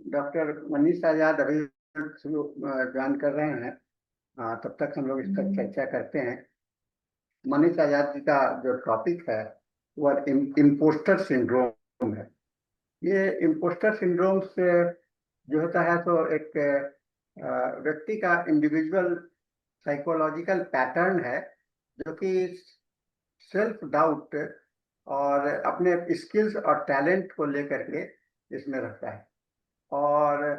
Doctor Manish आजाद अभी join कर रहे हैं। तब तक हम लोग इस पर चर्चा करते हैं। मनीष आजाद जी का जो टॉपिक है वह इम्पोस्टर सिंड्रोम है। ये इम्पोस्टर सिंड्रोम से जो होता है तो एक व्यक्ति का इंडिविजुअल साइकोलॉजिकल पैटर्न है, जो कि सेल्फ डाउट और अपने स्किल्स और टैलेंट को लेकर के इसमें रहता है। और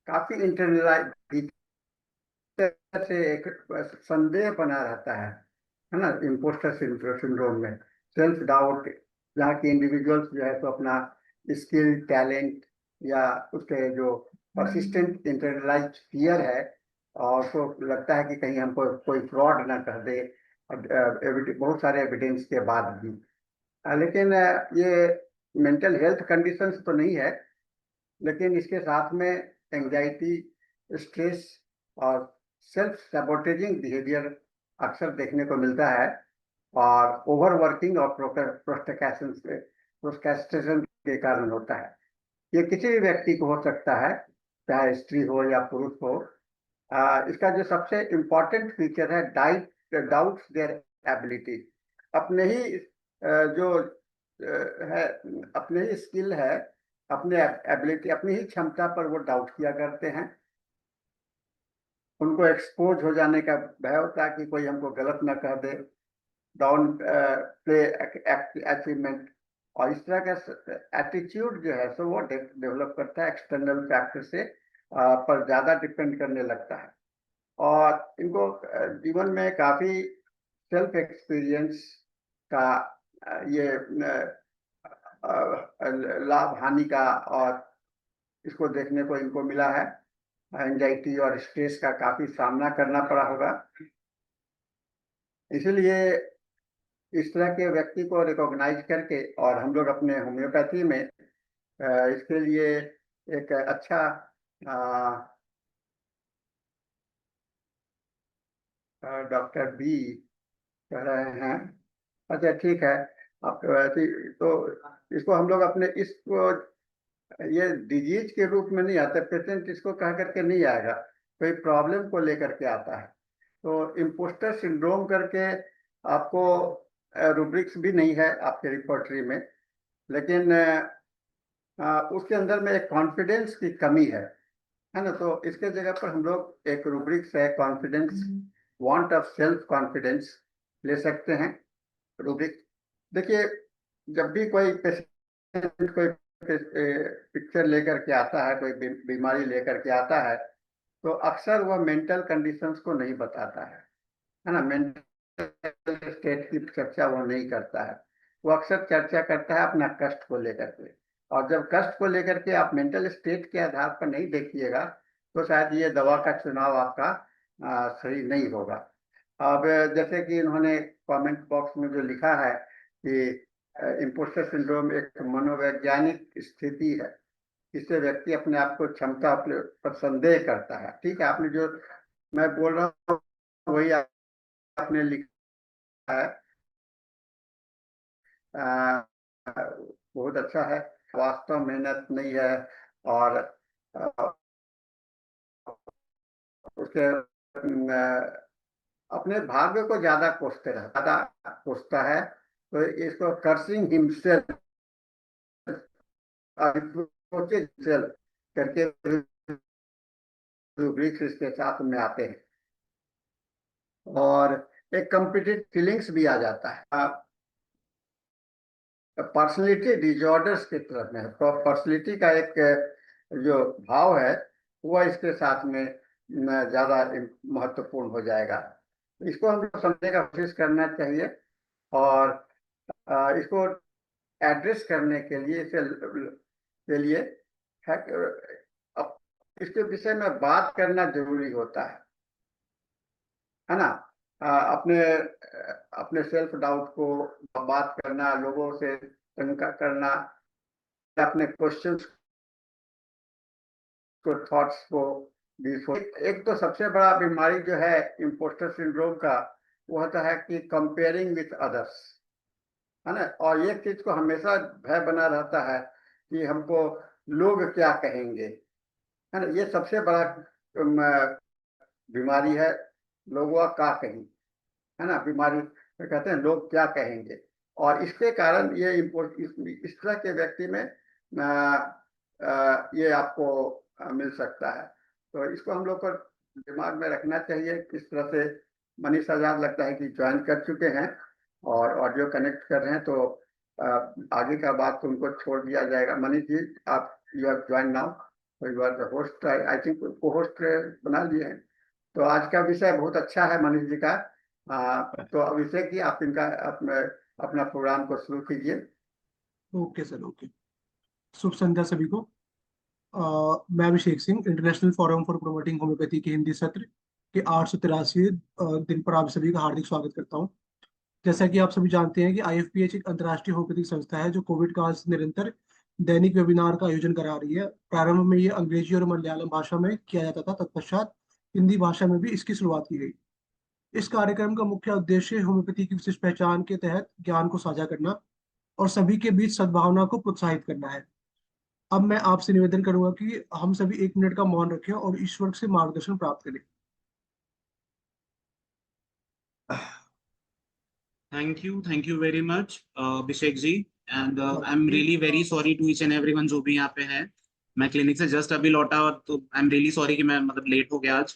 काफी इंटरनलाइज से एक संदेह बना रहता है ना। इम्पोस्टर सिंड्रोम में सेल्फ डाउट, जहाँ की इंडिविजुअल्स जो है तो अपना स्किल टैलेंट या उसके जो परसिस्टेंट इंटरनलाइज फियर है, और उसको लगता है कि कहीं हमको कोई फ्रॉड ना कर दे, बहुत सारे एविडेंस के बाद भी। लेकिन ये मेंटल हेल्थ कंडीशंस तो नहीं है, लेकिन इसके साथ में एंजाइटी, स्ट्रेस और सेल्फ सैबोटेजिंग बिहेवियर अक्सर देखने को मिलता है। और ओवरवर्किंग और प्रोस्टेशन के कारण होता है। ये किसी भी व्यक्ति को हो सकता है, चाहे स्त्री हो या पुरुष हो। इसका जो सबसे इम्पोर्टेंट फीचर है, डाउट्स देयर एबिलिटी। अपने ही जो है, अपने ही स्किल है, अपने एबिलिटी, अपनी ही क्षमता पर वो डाउट किया करते हैं। उनको एक्सपोज हो जाने का भय होता है कि कोई हमको गलत ना कह दे, डाउन प्ले अचीवमेंट। और इस तरह का एटीट्यूड जो है सो वो डेवलप करता है एक्सटर्नल फैक्टर से, पर ज्यादा डिपेंड करने लगता है। और इनको जीवन में काफी सेल्फ एक्सपीरियंस का ये लाभ हानि का और इसको देखने को इनको मिला है। एंजाइटी और स्ट्रेस का काफी सामना करना पड़ा होगा। इसलिए इस तरह के व्यक्ति को रिकॉग्नाइज करके, और हम लोग अपने होम्योपैथी में इसके लिए एक अच्छा डॉक्टर बी कह रहे हैं। अच्छा ठीक है। आप तो इसको हम लोग अपने इसको ये डिजीज के रूप में नहीं आता, पेशेंट इसको कह करके नहीं आएगा, कोई प्रॉब्लम को लेकर के आता है। तो इम्पोस्टर सिंड्रोम करके आपको रूब्रिक्स भी नहीं है आपके रिपोर्टरी में, लेकिन उसके अंदर में एक कॉन्फिडेंस की कमी है ना। तो इसके जगह पर हम लोग एक रूब्रिक्स है, confidence, want of self confidence ले सकते हैं रूब्रिक। देखिए, जब भी कोई पेशेंट कोई पिक्चर लेकर के आता है, कोई बीमारी लेकर के आता है, तो अक्सर वह मेंटल कंडीशंस को नहीं बताता है ना। मेंटल स्टेट की चर्चा वो नहीं करता है। वो अक्सर चर्चा करता है अपना कष्ट को लेकर के। और जब कष्ट को लेकर के आप मेंटल स्टेट के आधार पर नहीं देखिएगा, तो शायद ये दवा का चुनाव आपका सही नहीं होगा। अब जैसे कि इन्होंने कमेंट बॉक्स में जो लिखा है कि इम्पोस्टर सिंड्रोम एक मनोवैज्ञानिक स्थिति है, इससे व्यक्ति अपने आप को क्षमता अपने पर संदेह करता है। ठीक है, आपने जो मैं बोल रहा हूँ वही आपने लिखा है। बहुत अच्छा है। वास्तव मेहनत नहीं है, और उसके अपने भाग्य को ज्यादा कोसता है। तो इसको कर्सिंग हिमसेल्फ करके रूब्रिक्स इसके साथ में आते हैं। और एक कम्पिटिटिव फीलिंग्स भी आ जाता है। पर्सनैलिटी डिजॉर्डर्स की तरफ में, तो पर्सनैलिटी का एक जो भाव है वह इसके साथ में ज्यादा महत्वपूर्ण हो जाएगा। इसको हम लोग समझने का कोशिश करना चाहिए, और इसको एड्रेस करने के लिए है, इसके विषय में बात करना जरूरी होता है ना। अपने अपने सेल्फ डाउट को बात करना, लोगों से शंका करना, अपने क्वेश्चंस को, थॉट्स को भी एक तो सबसे बड़ा बीमारी जो है इम्पोस्टर सिंड्रोम का, वो होता है कि कंपेयरिंग विथ अदर्स, है ना। और एक चीज को हमेशा भय बना रहता है कि हमको लोग क्या कहेंगे, है ना। ये सबसे बड़ा बीमारी है, लोगों का कहीं, है ना, बीमारी कहते हैं लोग क्या कहेंगे। और इसके कारण ये इस तरह के व्यक्ति में ये आपको मिल सकता है। तो इसको हम लोग को दिमाग में रखना चाहिए। किस तरह से मनीष आजाद लगता है कि ज्वाइन कर चुके हैं और ऑडियो कनेक्ट कर रहे हैं, तो आगे का बात तो उनको छोड़ दिया जाएगा। मनीष जी, आप यू हैव ज्वाइन नाउ, तो you are the host, I think को होस्ट बना लिए हैं। तो आज का विषय बहुत अच्छा है मनीष जी का। तो अभिषेक जी, आप इनका अपना प्रोग्राम को शुरू कीजिए। Okay sir, okay. शुभ संध्या सभी को। मैं Abhishek Singh, international forum for promoting homeopathy के हिंदी सत्र के 883 दिन पर आप सभी का हार्दिक स्वागत करता हूं। जैसा कि आप सभी जानते हैं कि IFPH एक अंतर्राष्ट्रीय होम्योपैथिक संस्था है जो कोविड काल से निरंतर दैनिक वेबिनार का आयोजन करा रही है। प्रारंभ में ये अंग्रेजी और मलयालम भाषा में किया जाता था, तत्पश्चात हिंदी भाषा में भी इसकी शुरुआत की गई। इस कार्यक्रम का मुख्य उद्देश्य होम्योपैथी की विशिष्ट पहचान के तहत ज्ञान को साझा करना और सभी के बीच सद्भावना को प्रोत्साहित करना है। अब मैं आपसे निवेदन करूंगा कि हम सभी 1 मिनट का मौन रखें और ईश्वर से मार्गदर्शन प्राप्त करें। Thank you very much, Abhishek ji. And I'm really very sorry to each and everyone जो भी यहाँ पे है। मैं क्लिनिक से जस्ट अभी लौटा और तो I'm really sorry कि मैं मतलब लेट हो गया आज।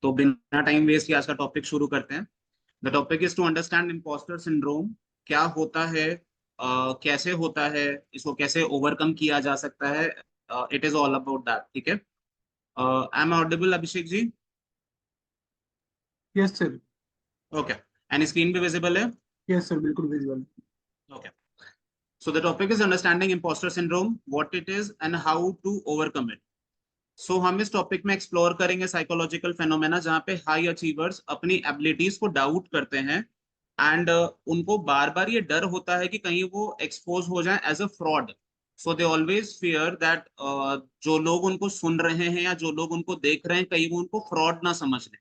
तो बिना टाइम वेस्ट किए आज का टॉपिक शुरू करते हैं। The topic is to understand impostor syndrome. क्या होता है, कैसे होता है, इसको कैसे ओवरकम किया जा सकता है। It is all about that. ठीक है। I am audible Abhishek ji? Yes sir. Okay. And screen भी विजिबल है? यस सर, बिल्कुल visual. Okay. So the topic is understanding imposter syndrome, what it is and how to overcome it. So हम इस topic में explore करेंगे psychological phenomena जहाँ पे high achievers अपनी एबिलिटीज को डाउट करते हैं एंड उनको बार बार ये डर होता है कि कहीं वो एक्सपोज हो जाए as a fraud. So they always fear that जो लोग उनको सुन रहे हैं या जो लोग उनको देख रहे हैं कहीं वो उनको फ्रॉड ना समझ लें।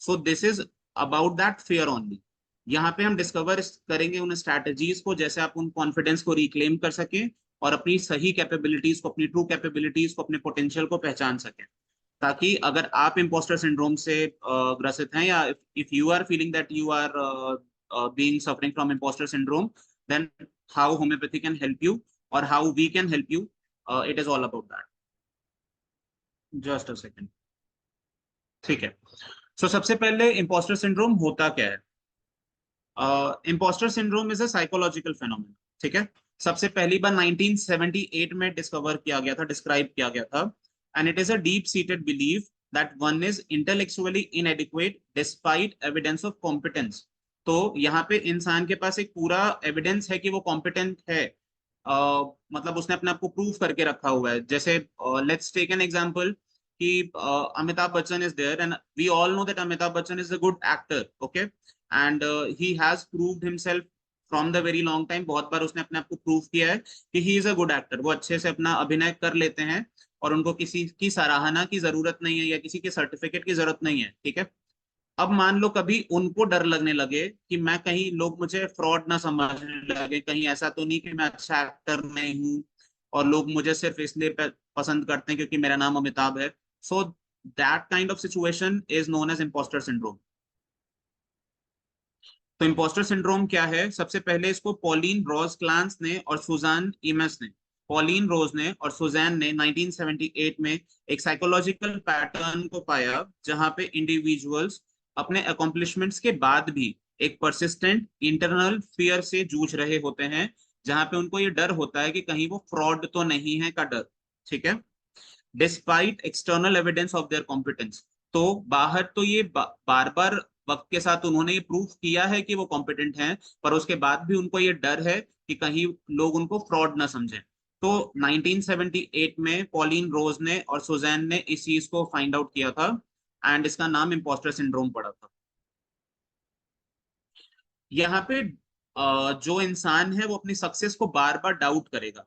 So this is about that fear only. यहाँ पे हम डिस्कवर करेंगे उन स्ट्रैटेजीज को जैसे आप उन कॉन्फिडेंस को रिक्लेम कर सकें और अपनी सही कैपेबिलिटीज को, अपनी ट्रू कैपेबिलिटीज को, अपने पोटेंशियल को पहचान सकें, ताकि अगर आप इम्पोस्टर सिंड्रोम से ग्रसित हैं या if you are feeling that you are being suffering from impostor syndrome, then how homeopathy can help you और how we can help you, it is all about that. Just a second. ठीक है। सो सबसे पहले impostor syndrome होता क्या है? Impostor syndrome is a psychological phenomena. ठीक है। सबसे पहली बार 1978 में डिस्कवर किया गया था, डिस्क्राइब किया गया था। And it is a deep seated belief that one is intellectually इनएडिक्वेट despite evidence of competence. तो यहाँ पे इंसान के पास एक पूरा एविडेंस है कि वो कॉम्पिटेंट है, मतलब उसने अपने आप को प्रूव करके रखा हुआ है। जैसे लेट्स टेक एन एग्जांपल कि Amitabh Bachchan is there and we all know that Amitabh Bachchan is a good actor, okay, and he has proved himself from the very long time. बहुत बार उसने अपने आप को प्रूव किया है कि he is a good actor. वो अच्छे से अपना अभिनय कर लेते हैं और उनको किसी की सराहना की जरूरत नहीं है या किसी के सर्टिफिकेट की जरूरत नहीं है। ठीक है। अब मान लो कभी उनको डर लगने लगे कि मैं कहीं लोग मुझे फ्रॉड ना समझने लगे, कहीं ऐसा तो नहीं कि मैं अच्छा एक्टर नहीं हूँ और लोग मुझे सिर्फ इसलिए पसंद करते हैं क्योंकि मेरा नाम अमिताभ है। So that kind of situation is known as impostor syndrome. तो इम्पोस्टर सिंड्रोम क्या है? सबसे पहले इसको पॉलिन रोज क्लांस ने और सुजान इमेस ने, पॉलिन रोज ने और सुजैन ने 1978 में एक साइकोलॉजिकल पैटर्न को पाया जहां पे इंडिविजुअल्स अपने अकॉम्प्लिशमेंट्स के बाद भी एक परसिस्टेंट इंटरनल फियर से जूझ रहे होते हैं, जहां पे उनको ये डर होता है कि कहीं वो फ्रॉड तो नहीं है का डर। ठीक है। Despite external evidence of their competence. तो बाहर तो ये बार बार वक्त के साथ उन्होंने ये प्रूफ किया है कि वो कॉम्पिटेंट हैं, पर उसके बाद भी उनको ये डर है कि कहीं लोग उनको फ्रॉड ना समझें। तो 1978 में पॉलिन रोज ने और सुजैन ने इस चीज को फाइंड आउट किया था एंड इसका नाम इम्पोस्टर सिंड्रोम पड़ा था। यहाँ पे जो इंसान है वो अपनी सक्सेस को बार बार डाउट करेगा।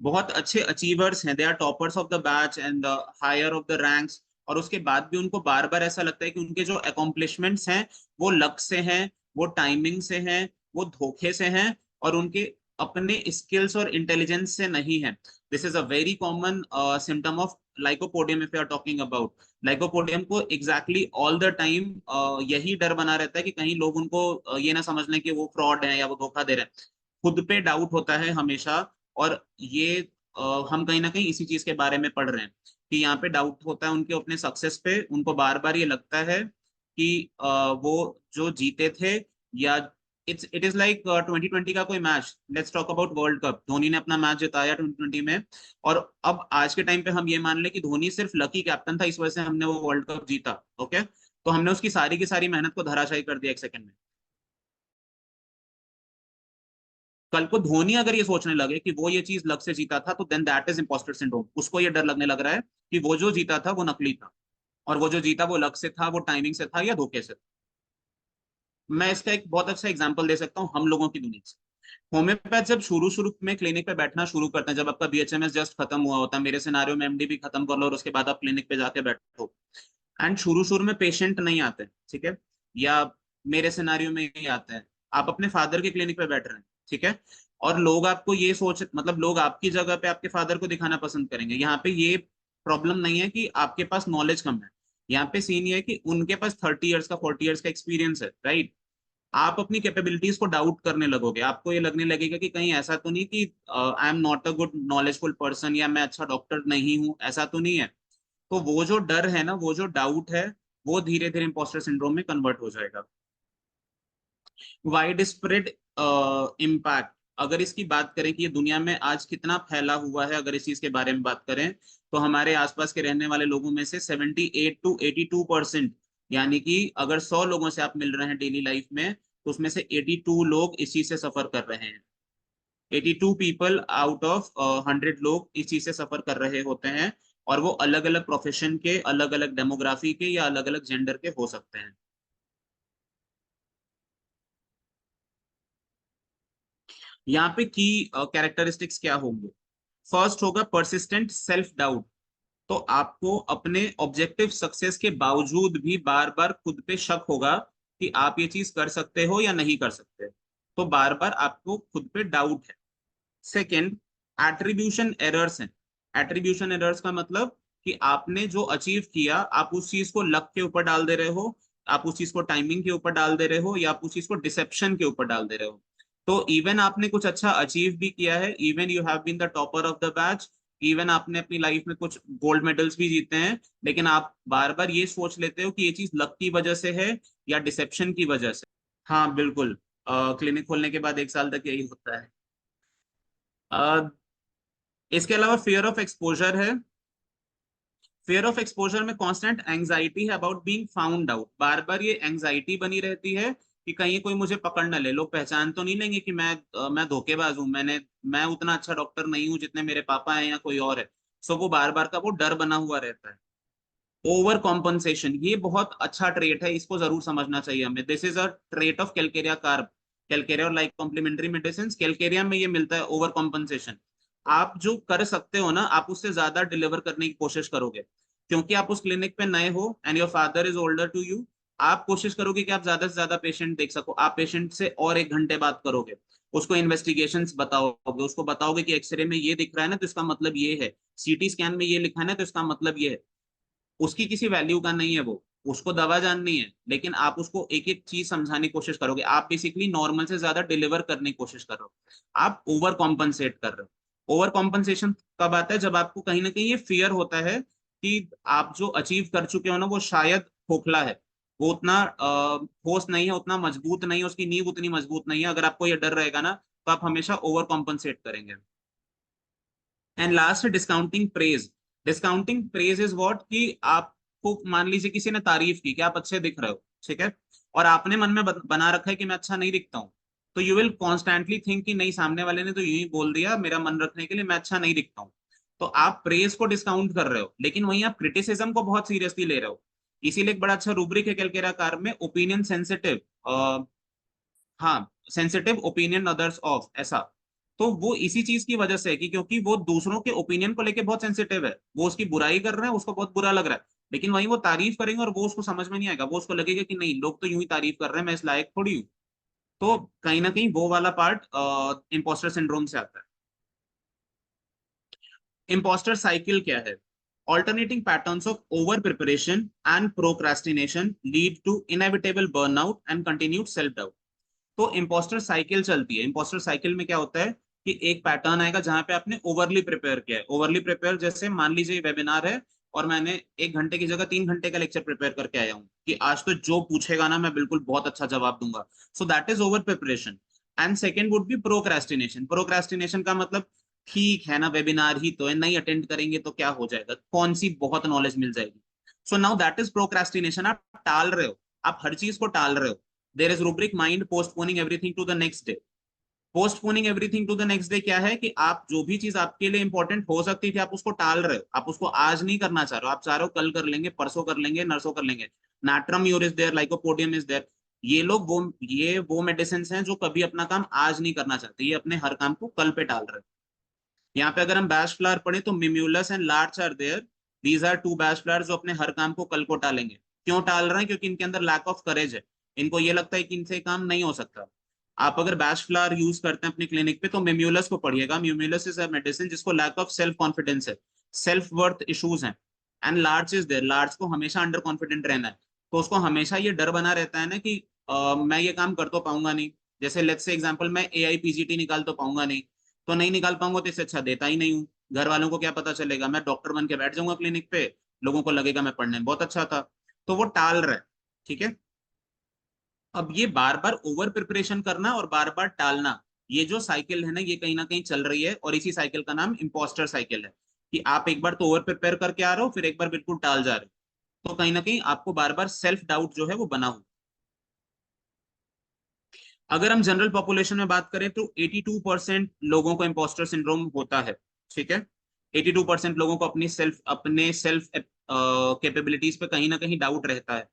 बहुत अच्छे अचीवर्स हैं, they are toppers of the batch and higher of the ranks, और उसके बाद भी उनको बार बार ऐसा लगता है कि उनके जो अकॉम्प्लिशमेंट्स हैं वो लक से हैं, वो टाइमिंग से हैं, वो धोखे से हैं और उनके अपने स्किल्स और इंटेलिजेंस से नहीं है। This is a very common symptom of lycopodium if you are talking about lycopodium को एग्जैक्टली ऑल द टाइम यही डर बना रहता है कि कहीं लोग उनको ये ना समझ लें कि वो फ्रॉड है या वो धोखा दे रहे हैं। खुद पे डाउट होता है हमेशा। और ये हम कहीं ना कहीं इसी चीज के बारे में पढ़ रहे हैं कि यहाँ पे डाउट होता है उनके अपने सक्सेस पे। उनको बार बार ये लगता है कि वो जो जीते थे, या इट इज लाइक 2020 का कोई match, let's talk about world cup, Dhoni ने अपना मैच जिताया 2020 में। और अब आज के टाइम पे हम ये मान लें कि धोनी सिर्फ लकी कैप्टन था, इस वजह से हमने वो वर्ल्ड कप जीता। ओके, तो हमने उसकी सारी की सारी मेहनत को धराशायी कर दिया एक सेकंड में। कल को धोनी अगर ये सोचने लगे कि वो ये चीज लक से जीता था, तो then that is impostor syndrome. उसको ये डर लगने लग रहा है कि वो जो जीता था वो नकली था, और वो जो जीता वो लक से था, वो टाइमिंग से था, या धोखे से था। मैं इसका एक बहुत अच्छा एग्जांपल दे सकता हूँ हम लोगों की दुनिया से। होम्योपैथ जब शुरू शुरू में क्लिनिक पे बैठना शुरू करते हैं, जब आपका बीएचएमएस जस्ट खत्म हुआ होता है, मेरे सिनारियो में एमडी भी खत्म कर लो और उसके बाद आप क्लिनिक पे जाके बैठो, एंड शुरू शुरू में पेशेंट नहीं आते, ठीक है, या मेरे सिनारियो में ही आते हैं, आप अपने फादर के क्लिनिक पे बैठ रहे हैं, ठीक है, और लोग आपको ये सोच, मतलब लोग आपकी जगह पे आपके फादर को दिखाना पसंद करेंगे। यहाँ पे ये प्रॉब्लम नहीं है कि आपके पास नॉलेज कम है, यहाँ पे सीन ये है कि उनके पास 30 ईयर्स का 40 ईयर्स का एक्सपीरियंस है, राइट। आप अपनी कैपेबिलिटीज को डाउट करने लगोगे, आपको ये लगने लगेगा कि कहीं ऐसा तो नहीं कि I am not a good knowledgeful person, या मैं अच्छा डॉक्टर नहीं हूँ, ऐसा तो नहीं है। तो वो जो डर है ना, वो जो डाउट है, वो धीरे धीरे इंपोस्टर सिंड्रोम में कन्वर्ट हो जाएगा। वाइड स्प्रेड इम्पैक्ट, अगर इसकी बात करें कि ये दुनिया में आज कितना फैला हुआ है, अगर इस चीज के बारे में बात करें, तो हमारे आसपास के रहने वाले लोगों में से 78 to 82%, यानी कि अगर 100 लोगों से आप मिल रहे हैं डेली लाइफ में, तो उसमें से 82 लोग इस चीज से सफर कर रहे हैं। 82 पीपल आउट ऑफ 100 लोग इस चीज से सफर कर रहे होते हैं। और वो अलग अलग प्रोफेशन के, अलग अलग डेमोग्राफी के, या अलग अलग जेंडर के हो सकते हैं। यहाँ पे की कैरेक्टरिस्टिक्स क्या होंगे? फर्स्ट होगा परसिस्टेंट सेल्फ डाउट। तो आपको अपने ऑब्जेक्टिव सक्सेस के बावजूद भी बार बार खुद पे शक होगा कि आप ये चीज कर सकते हो या नहीं कर सकते, तो बार बार आपको खुद पे डाउट है। सेकंड, एट्रीब्यूशन एरर्स हैं। एट्रीब्यूशन एरर्स का मतलब कि आपने जो अचीव किया, आप उस चीज को लक के ऊपर डाल दे रहे हो, आप उस चीज को टाइमिंग के ऊपर डाल दे रहे हो, या आप उस चीज को डिसेप्शन के ऊपर डाल दे रहे हो। तो इवन आपने कुछ अच्छा अचीव भी किया है, even you have been the topper of the batch, even आपने अपनी लाइफ में कुछ गोल्ड मेडल्स भी जीते हैं, लेकिन आप बार बार ये सोच लेते हो कि ये चीज लक की वजह से है या डिसेप्शन की वजह से। हाँ बिल्कुल, क्लिनिक खोलने के बाद 1 साल तक यही होता है। इसके अलावा फियर ऑफ एक्सपोजर है। फियर ऑफ एक्सपोजर में कांस्टेंट एंजाइटी है अबाउट बीइंग फाउंड आउट। बार बार ये एंजाइटी बनी रहती है कि कहीं कोई मुझे पकड़ न ले, लोग पहचान तो नहीं लेंगे कि मैं धोखेबाज हूं, मैं उतना अच्छा डॉक्टर नहीं हूं जितने मेरे पापा हैं या कोई और है। सो वो बार बार का वो डर बना हुआ रहता है। ओवर कॉम्पनसेशन, ये बहुत अच्छा ट्रेट है, इसको जरूर समझना चाहिए हमें। This is a trait of Calcarea carb. Calcarea और लाइक कॉम्प्लीमेंट्री मेडिसिन, कैलकेरिया में ये मिलता है ओवर कॉम्पनसेशन। आप जो कर सकते हो ना, आप उससे ज्यादा डिलीवर करने की कोशिश करोगे, क्योंकि आप उस क्लिनिक पे नए हो and your father is older to you. आप कोशिश करोगे कि आप ज्यादा से ज्यादा पेशेंट देख सको, आप पेशेंट से और 1 घंटे बात करोगे, उसको इन्वेस्टिगेशंस बताओगे, उसको बताओगे कि एक्सरे में ये दिख रहा है ना तो इसका मतलब ये है, सीटी स्कैन में ये लिखा है ना तो इसका मतलब ये है। उसकी किसी वैल्यू का नहीं है वो, उसको दवा जाननी है, लेकिन आप उसको एक एक चीज समझाने की कोशिश करोगे। आप बेसिकली नॉर्मल से ज्यादा डिलीवर करने की कोशिश कर रहे हो, आप ओवर कॉम्पनसेट कर रहे हो। ओवर कॉम्पनसेशन कब आता है? जब आपको कहीं ना कहीं ये फियर होता है कि आप जो अचीव कर चुके हो ना वो शायद खोखला है, वो उतना ठोस नहीं है, उतना मजबूत नहीं है, उसकी नींव उतनी मजबूत नहीं है। अगर आपको ये डर रहेगा ना, तो आप हमेशा ओवर कॉम्पनसेट करेंगे। And last, discounting praise. Discounting praise is what, कि आपको मान लीजिए किसी ने तारीफ की कि आप अच्छे दिख रहे हो, ठीक है, और आपने मन में बना रखा है कि मैं अच्छा नहीं दिखता हूँ, तो यू विल कॉन्स्टेंटली थिंक कि नहीं, सामने वाले ने तो यूं ही बोल दिया मेरा मन रखने के लिए, मैं अच्छा नहीं दिखता हूँ। तो आप प्रेज को डिस्काउंट कर रहे हो, लेकिन वहीं आप क्रिटिसिज्म को बहुत सीरियसली ले रहे हो। इसीलिए एक बड़ा अच्छा रूब्रिक है कैलकेरा कार में, ओपिनियन सेंसिटिव, हाँ, सेंसिटिव ओपिनियन अदर्स ऑफ, ऐसा। तो वो इसी चीज की वजह से है कि क्योंकि वो दूसरों के ओपिनियन को लेके बहुत सेंसिटिव है, वो उसकी बुराई कर रहे हैं, उसको बहुत बुरा लग रहा है, लेकिन वहीं वो तारीफ करेंगे और वो उसको समझ में नहीं आएगा, वो उसको लगेगा कि नहीं, लोग तो यूं ही तारीफ कर रहे हैं, मैं इस लायक थोड़ी हूँ। तो कहीं ना कहीं वो वाला पार्ट इम्पोस्टर सिंड्रोम से आता है। इम्पोस्टर साइकिल क्या है? Alternating patterns of over preparation and procrastination lead to inevitable burnout and continued self doubt. तो इम्पोस्टर साइकिल चलती है। इम्पोस्टर साइकिल में क्या होता है कि एक पैटर्न आएगा जहां पे आपने ओवरली प्रिपेयर किया है। ओवरली प्रिपेयर जैसे मान लीजिए वेबिनार है और मैंने 1 घंटे की जगह 3 घंटे का लेक्चर प्रिपेयर करके आया हूँ कि आज तो जो पूछेगा ना मैं बिल्कुल बहुत अच्छा जवाब दूंगा। So that is over preparation. And second would be procrastination. Procrastination का मतलब ठीक है ना, वेबिनार ही तो है, नहीं अटेंड करेंगे तो क्या हो जाएगा, कौन सी बहुत नॉलेज मिल जाएगी। So now that is procrastination. आप टाल रहे हो, आप हर चीज को टाल रहे हो। There is rubric mind postponing everything to the next day. Postponing everything to the next day क्या है कि आप जो भी चीज आपके लिए इंपॉर्टेंट हो सकती थी आप उसको टाल रहे हो। आप उसको आज नहीं करना चाह रहे हो, आप चाह रहे हो कल कर लेंगे, परसों कर लेंगे, नरसों कर लेंगे। नाट्रम यूर is there, lycopodium is there. ये वो मेडिसिन हैं जो कभी अपना काम आज नहीं करना चाहते, ये अपने हर काम को कल पे टाल रहे हैं। यहाँ पे अगर हम बैश फ्लावर पढ़े तो mimulus and larch are there. These are two Bach flower जो अपने हर काम को कल को टालेंगे। क्यों टाल रहे हैं? क्योंकि इनके अंदर लैक ऑफ करेज है। इनको ये लगता है कि इनसे काम नहीं हो सकता। आप अगर बैश फ्लावर यूज करते हैं अपनी क्लिनिक पे तो मिम्यूलस को पढ़िएगा। मिम्यूलस इज अ मेडिसिन जिसको लैक ऑफ सेल्फ कॉन्फिडेंस है, सेल्फ वर्थ इश्यूज हैं। And larch is there, larch को हमेशा अंडर कॉन्फिडेंट रहना है। तो उसको हमेशा ये डर बना रहता है ना कि मैं ये काम कर तो पाऊंगा नहीं। जैसे लेट्स से एग्जांपल, मैं एआई पीजीटी निकाल तो पाऊंगा नहीं, तो नहीं निकाल पाऊंगा तो इससे अच्छा देता ही नहीं हूँ। घर वालों को क्या पता चलेगा, मैं डॉक्टर बन के बैठ जाऊंगा क्लिनिक पे, लोगों को लगेगा मैं पढ़ने में बहुत अच्छा था। तो वो टाल रहा है। ठीक है। अब ये बार बार ओवर प्रिपरेशन करना और बार बार टालना, ये जो साइकिल है ना, ये कहीं ना कहीं चल रही है और इसी साइकिल का नाम इम्पोस्टर साइकिल है। कि आप एक बार तो ओवर प्रिपेयर करके आ रहे हो, फिर एक बार बिल्कुल टाल जा रहे हो। तो कहीं ना कहीं आपको बार बार सेल्फ डाउट जो है वो बना हो। अगर हम जनरल पॉपुलेशन में बात करें तो 82% लोगों को इम्पोस्टर सिंड्रोम होता है। ठीक है। 82% लोगों को अपने सेल्फ कैपेबिलिटीज पे कहीं ना कहीं डाउट रहता है।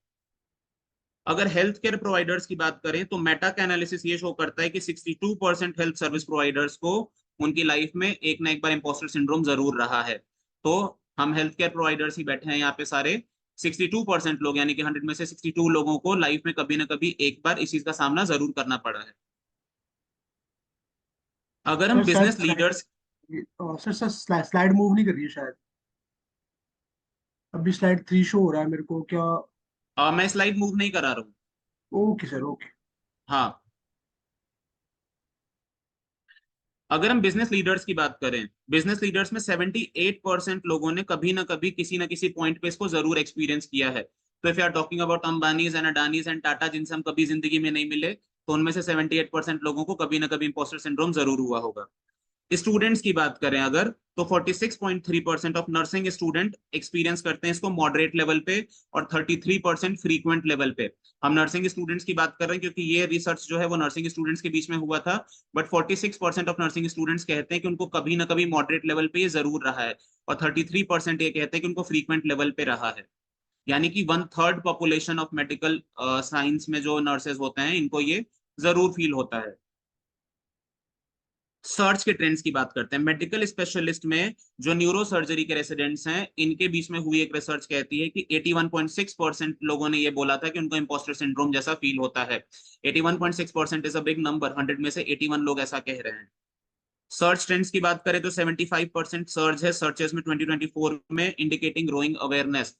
अगर हेल्थ केयर प्रोवाइडर्स की बात करें तो मेटा का एनालिसिस ये शो करता है कि 62% हेल्थ सर्विस प्रोवाइडर्स को उनकी लाइफ में एक ना एक बार इम्पोस्टर सिंड्रोम जरूर रहा है। तो हम हेल्थ केयर प्रोवाइडर्स ही बैठे हैं यहाँ पे सारे। 62% लोग यानी कि 100 में से 62 लोगों को लाइफ में कभी ना कभी एक बार इस चीज का सामना जरूर करना पड़ा है। अगर हम सर शायद business leaders, sir slide move नहीं कर रही है शायद। अभी स्लाइड 3 शो हो रहा है मेरे को क्या? मैं स्लाइड मूव नहीं करा रहा हूँ। Okay sir, okay. हाँ। अगर हम बिजनेस लीडर्स की बात करें, बिजनेस लीडर्स में 78% लोगों ने कभी ना कभी किसी ना किसी पॉइंट पे इसको जरूर एक्सपीरियंस किया है। तो if you are talking about Ambanis and Adanis and Tata, जिनसे हम कभी जिंदगी में नहीं मिले, तो उनमें से 78% लोगों को कभी ना कभी इंपोस्टर सिंड्रोम जरूर हुआ होगा। स्टूडेंट्स की बात करें अगर, तो 46.3% ऑफ नर्सिंग स्टूडेंट एक्सपीरियंस करते हैं इसको मॉडरेट लेवल पे और 33% फ्रीक्वेंट लेवल पे। हम नर्सिंग स्टूडेंट्स की बात कर रहे हैं क्योंकि ये रिसर्च जो है वो नर्सिंग स्टूडेंट्स के बीच में हुआ था। बट 46% ऑफ नर्सिंग स्टूडेंट्स कहते हैं कि उनको कभी ना कभी मॉडरेट लेवल पे ये जरूर रहा है और 33% ये कहते हैं कि उनको फ्रीक्वेंट लेवल पे रहा है। यानी कि 1/3 पॉपुलेशन ऑफ मेडिकल साइंस में जो नर्सेज होते हैं इनको ये जरूर फील होता है। सर्च के ट्रेंड्स की बात करते हैं। मेडिकल स्पेशलिस्ट में जो न्यूरो सर्जरी के रेसिडेंट्स हैं, इनके बीच में हुई एक रिसर्च कहती है कि 81.6% लोगों ने ये बोला था कि उनको इंपोस्टर सिंड्रोम जैसा फील होता है। 81.6% इज अ बिग नंबर, 100 में से 81 लोग ऐसा कह रहे हैं। सर्च ट्रेंड्स की बात करें तो 75% सर्च है सर्चेस में 2024 में, इंडिकेटिंग ग्रोइंग अवेयरनेस।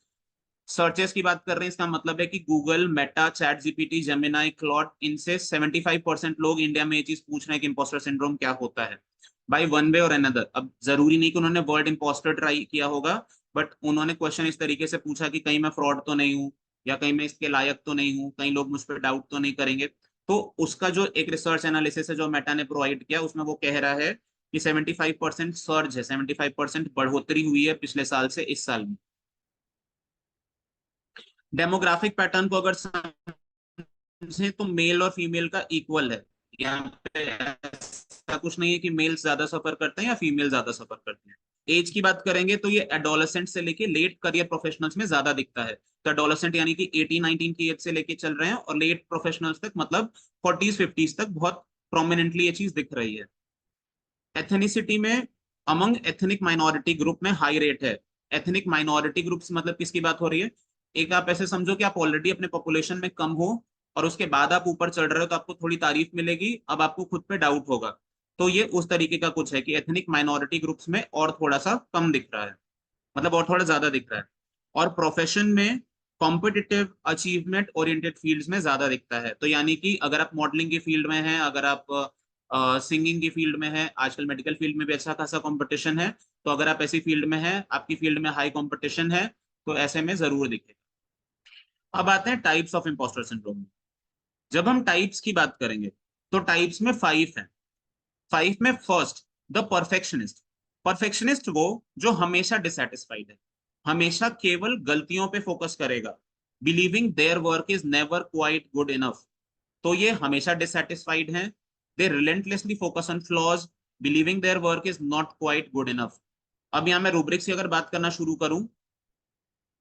सर्चेस की बात कर रहे हैं, इसका मतलब है कि Google, Meta, chat GPT, Gemini, Claude, इनसे 75% लोग इंडिया में ये चीज पूछ रहे हैं कि इंपोस्टर सिंड्रोम क्या होता है। बाय वन वे और अनदर। अब जरूरी नहीं कि उन्होंने वर्ड इंपोस्टर ट्राई किया होगा, बट उन्होंने क्वेश्चन इस तरीके से पूछा कि कहीं मैं फ्रॉड तो नहीं हूँ, या कहीं मैं इसके लायक तो नहीं हूँ, कहीं लोग मुझ पर डाउट तो नहीं करेंगे। तो उसका जो एक रिसर्च एनालिसिस है जो मेटा ने प्रोवाइड किया, उसमें वो कह रहा है कि 75% सर्ज है, 75% बढ़ोतरी हुई है पिछले साल से इस साल में। डेमोग्राफिक पैटर्न को अगर समझें तो मेल और फीमेल का इक्वल है। यहाँ पे ऐसा कुछ नहीं है कि मेल ज्यादा सफर करते हैं या फीमेल ज्यादा सफर करते हैं। एज की बात करेंगे तो ये एडोलेसेंट से लेके लेट करियर प्रोफेशनल्स में ज्यादा दिखता है। तो एडोलेसेंट यानी कि 18-19 की एज से लेके चल रहे हैं और लेट प्रोफेशनल्स तक मतलब 40s-50s तक बहुत प्रोमिनेंटली ये चीज दिख रही है। एथनिसिटी में अमंग एथनिक माइनॉरिटी ग्रुप में हाई रेट है। एथनिक माइनॉरिटी ग्रुप्स मतलब किसकी बात हो रही है? एक आप ऐसे समझो कि आप ऑलरेडी अपने पॉपुलेशन में कम हो और उसके बाद आप ऊपर चढ़ रहे हो तो आपको थोड़ी तारीफ मिलेगी, अब आपको खुद पे डाउट होगा। तो ये उस तरीके का कुछ है कि एथनिक माइनॉरिटी ग्रुप्स में और थोड़ा सा कम दिख रहा है, मतलब और थोड़ा ज्यादा दिख रहा है। और प्रोफेशन में कॉम्पिटिटिव अचीवमेंट ओरिएंटेड फील्ड्स में ज्यादा दिखता है। तो यानी कि अगर आप मॉडलिंग की फील्ड में हैं, अगर आप सिंगिंग की फील्ड में हैं, आजकल मेडिकल फील्ड में भी अच्छा खासा कंपटीशन है, तो अगर आप ऐसी फील्ड में हैं, आपकी फील्ड में हाई कंपटीशन है, तो ऐसे में जरूर दिखेगा। अब आते हैं टाइप्स ऑफ इम्पोस्टर सिंड्रोम। जब हम टाइप्स की बात करेंगे तो टाइप्स में 5 है। 5 में फर्स्ट, द परफेक्शनिस्ट। परफेक्शनिस्ट वो जो हमेशा डिसैटिस्फाइड है, हमेशा केवल गलतियों पे फोकस करेगा, believing their work is never quite good enough. तो ये हमेशा डिसैटिस्फाइड हैं। They relentlessly focus on flaws, believing their work is not quite good enough. अब यहाँ मैं रूब्रिक्स की अगर बात करना शुरू करूं,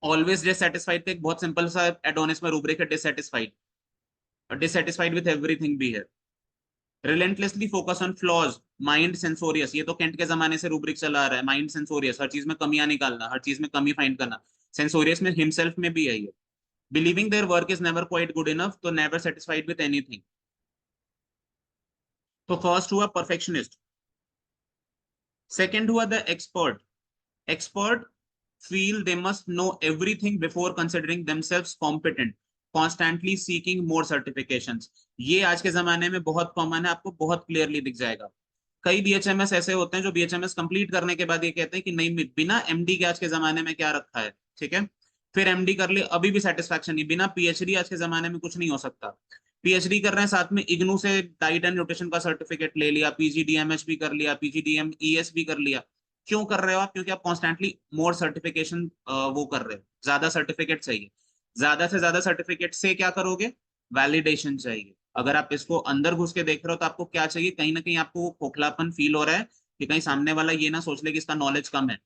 ऑलवेज डिसैटिस्फाइड का एक बहुत सिंपल सा एडोनिस में रूब्रिक है, डिसैटिस्फाइड। डिसैटिस्फाइड विथ एवरीथिंग भी है। Relentlessly focus on flaws, mind सेंसोरियस। ये तो केंट के जमाने से रूब्रिक चला आ रहा है, माइंड सेंसोरियस, हर चीज में कमियां निकालना, हर चीज में कमी फाइंड करना। सेंसोरियस में हिमसेल्फ में भी है ये। Believing their work is never quite good enough, तो नेवर सेटिस्फाइड विथ एनीथिंग। तो फर्स्ट हुआ परफेक्शनिस्ट। सेकंड हुआ the expert. Expert feel they must know everything before considering themselves competent, constantly seeking more certifications। ये आज के जमाने में बहुत कॉमन है, आपको बहुत क्लियरली दिख जाएगा। कई बीएचएमएस ऐसे होते हैं जो बीएचएमएस कंप्लीट करने के बाद ये कहते हैं कि नहीं, बिना एमडी के आज के जमाने में क्या रखा है, ठीक है। फिर एमडी कर लिए, अभी भी सेटिस्फैक्शन नहीं। बिना पीएचडी आज के जमाने में कुछ नहीं हो सकता। पीएचडी कर रहे हैं, साथ में इग्नू से डाइट एंड न्यूट्रिशन का सर्टिफिकेट ले लिया, पीजीडीएमएच भी कर लिया, पीजीडीएमईएस भी कर लिया। क्यों कर रहे हो आप? क्योंकि आप कॉन्स्टेंटली मोर सर्टिफिकेशन वो कर रहे हो, ज्यादा सर्टिफिकेट चाहिए। ज्यादा से ज्यादा सर्टिफिकेट से क्या करोगे? वैलिडेशन चाहिए। अगर आप इसको अंदर घुस के देख रहे हो तो आपको क्या चाहिए? कहीं ना कहीं आपको वो खोखलापन फील हो रहा है कि कहीं सामने वाला ये ना सोच ले कि इसका नॉलेज कम है।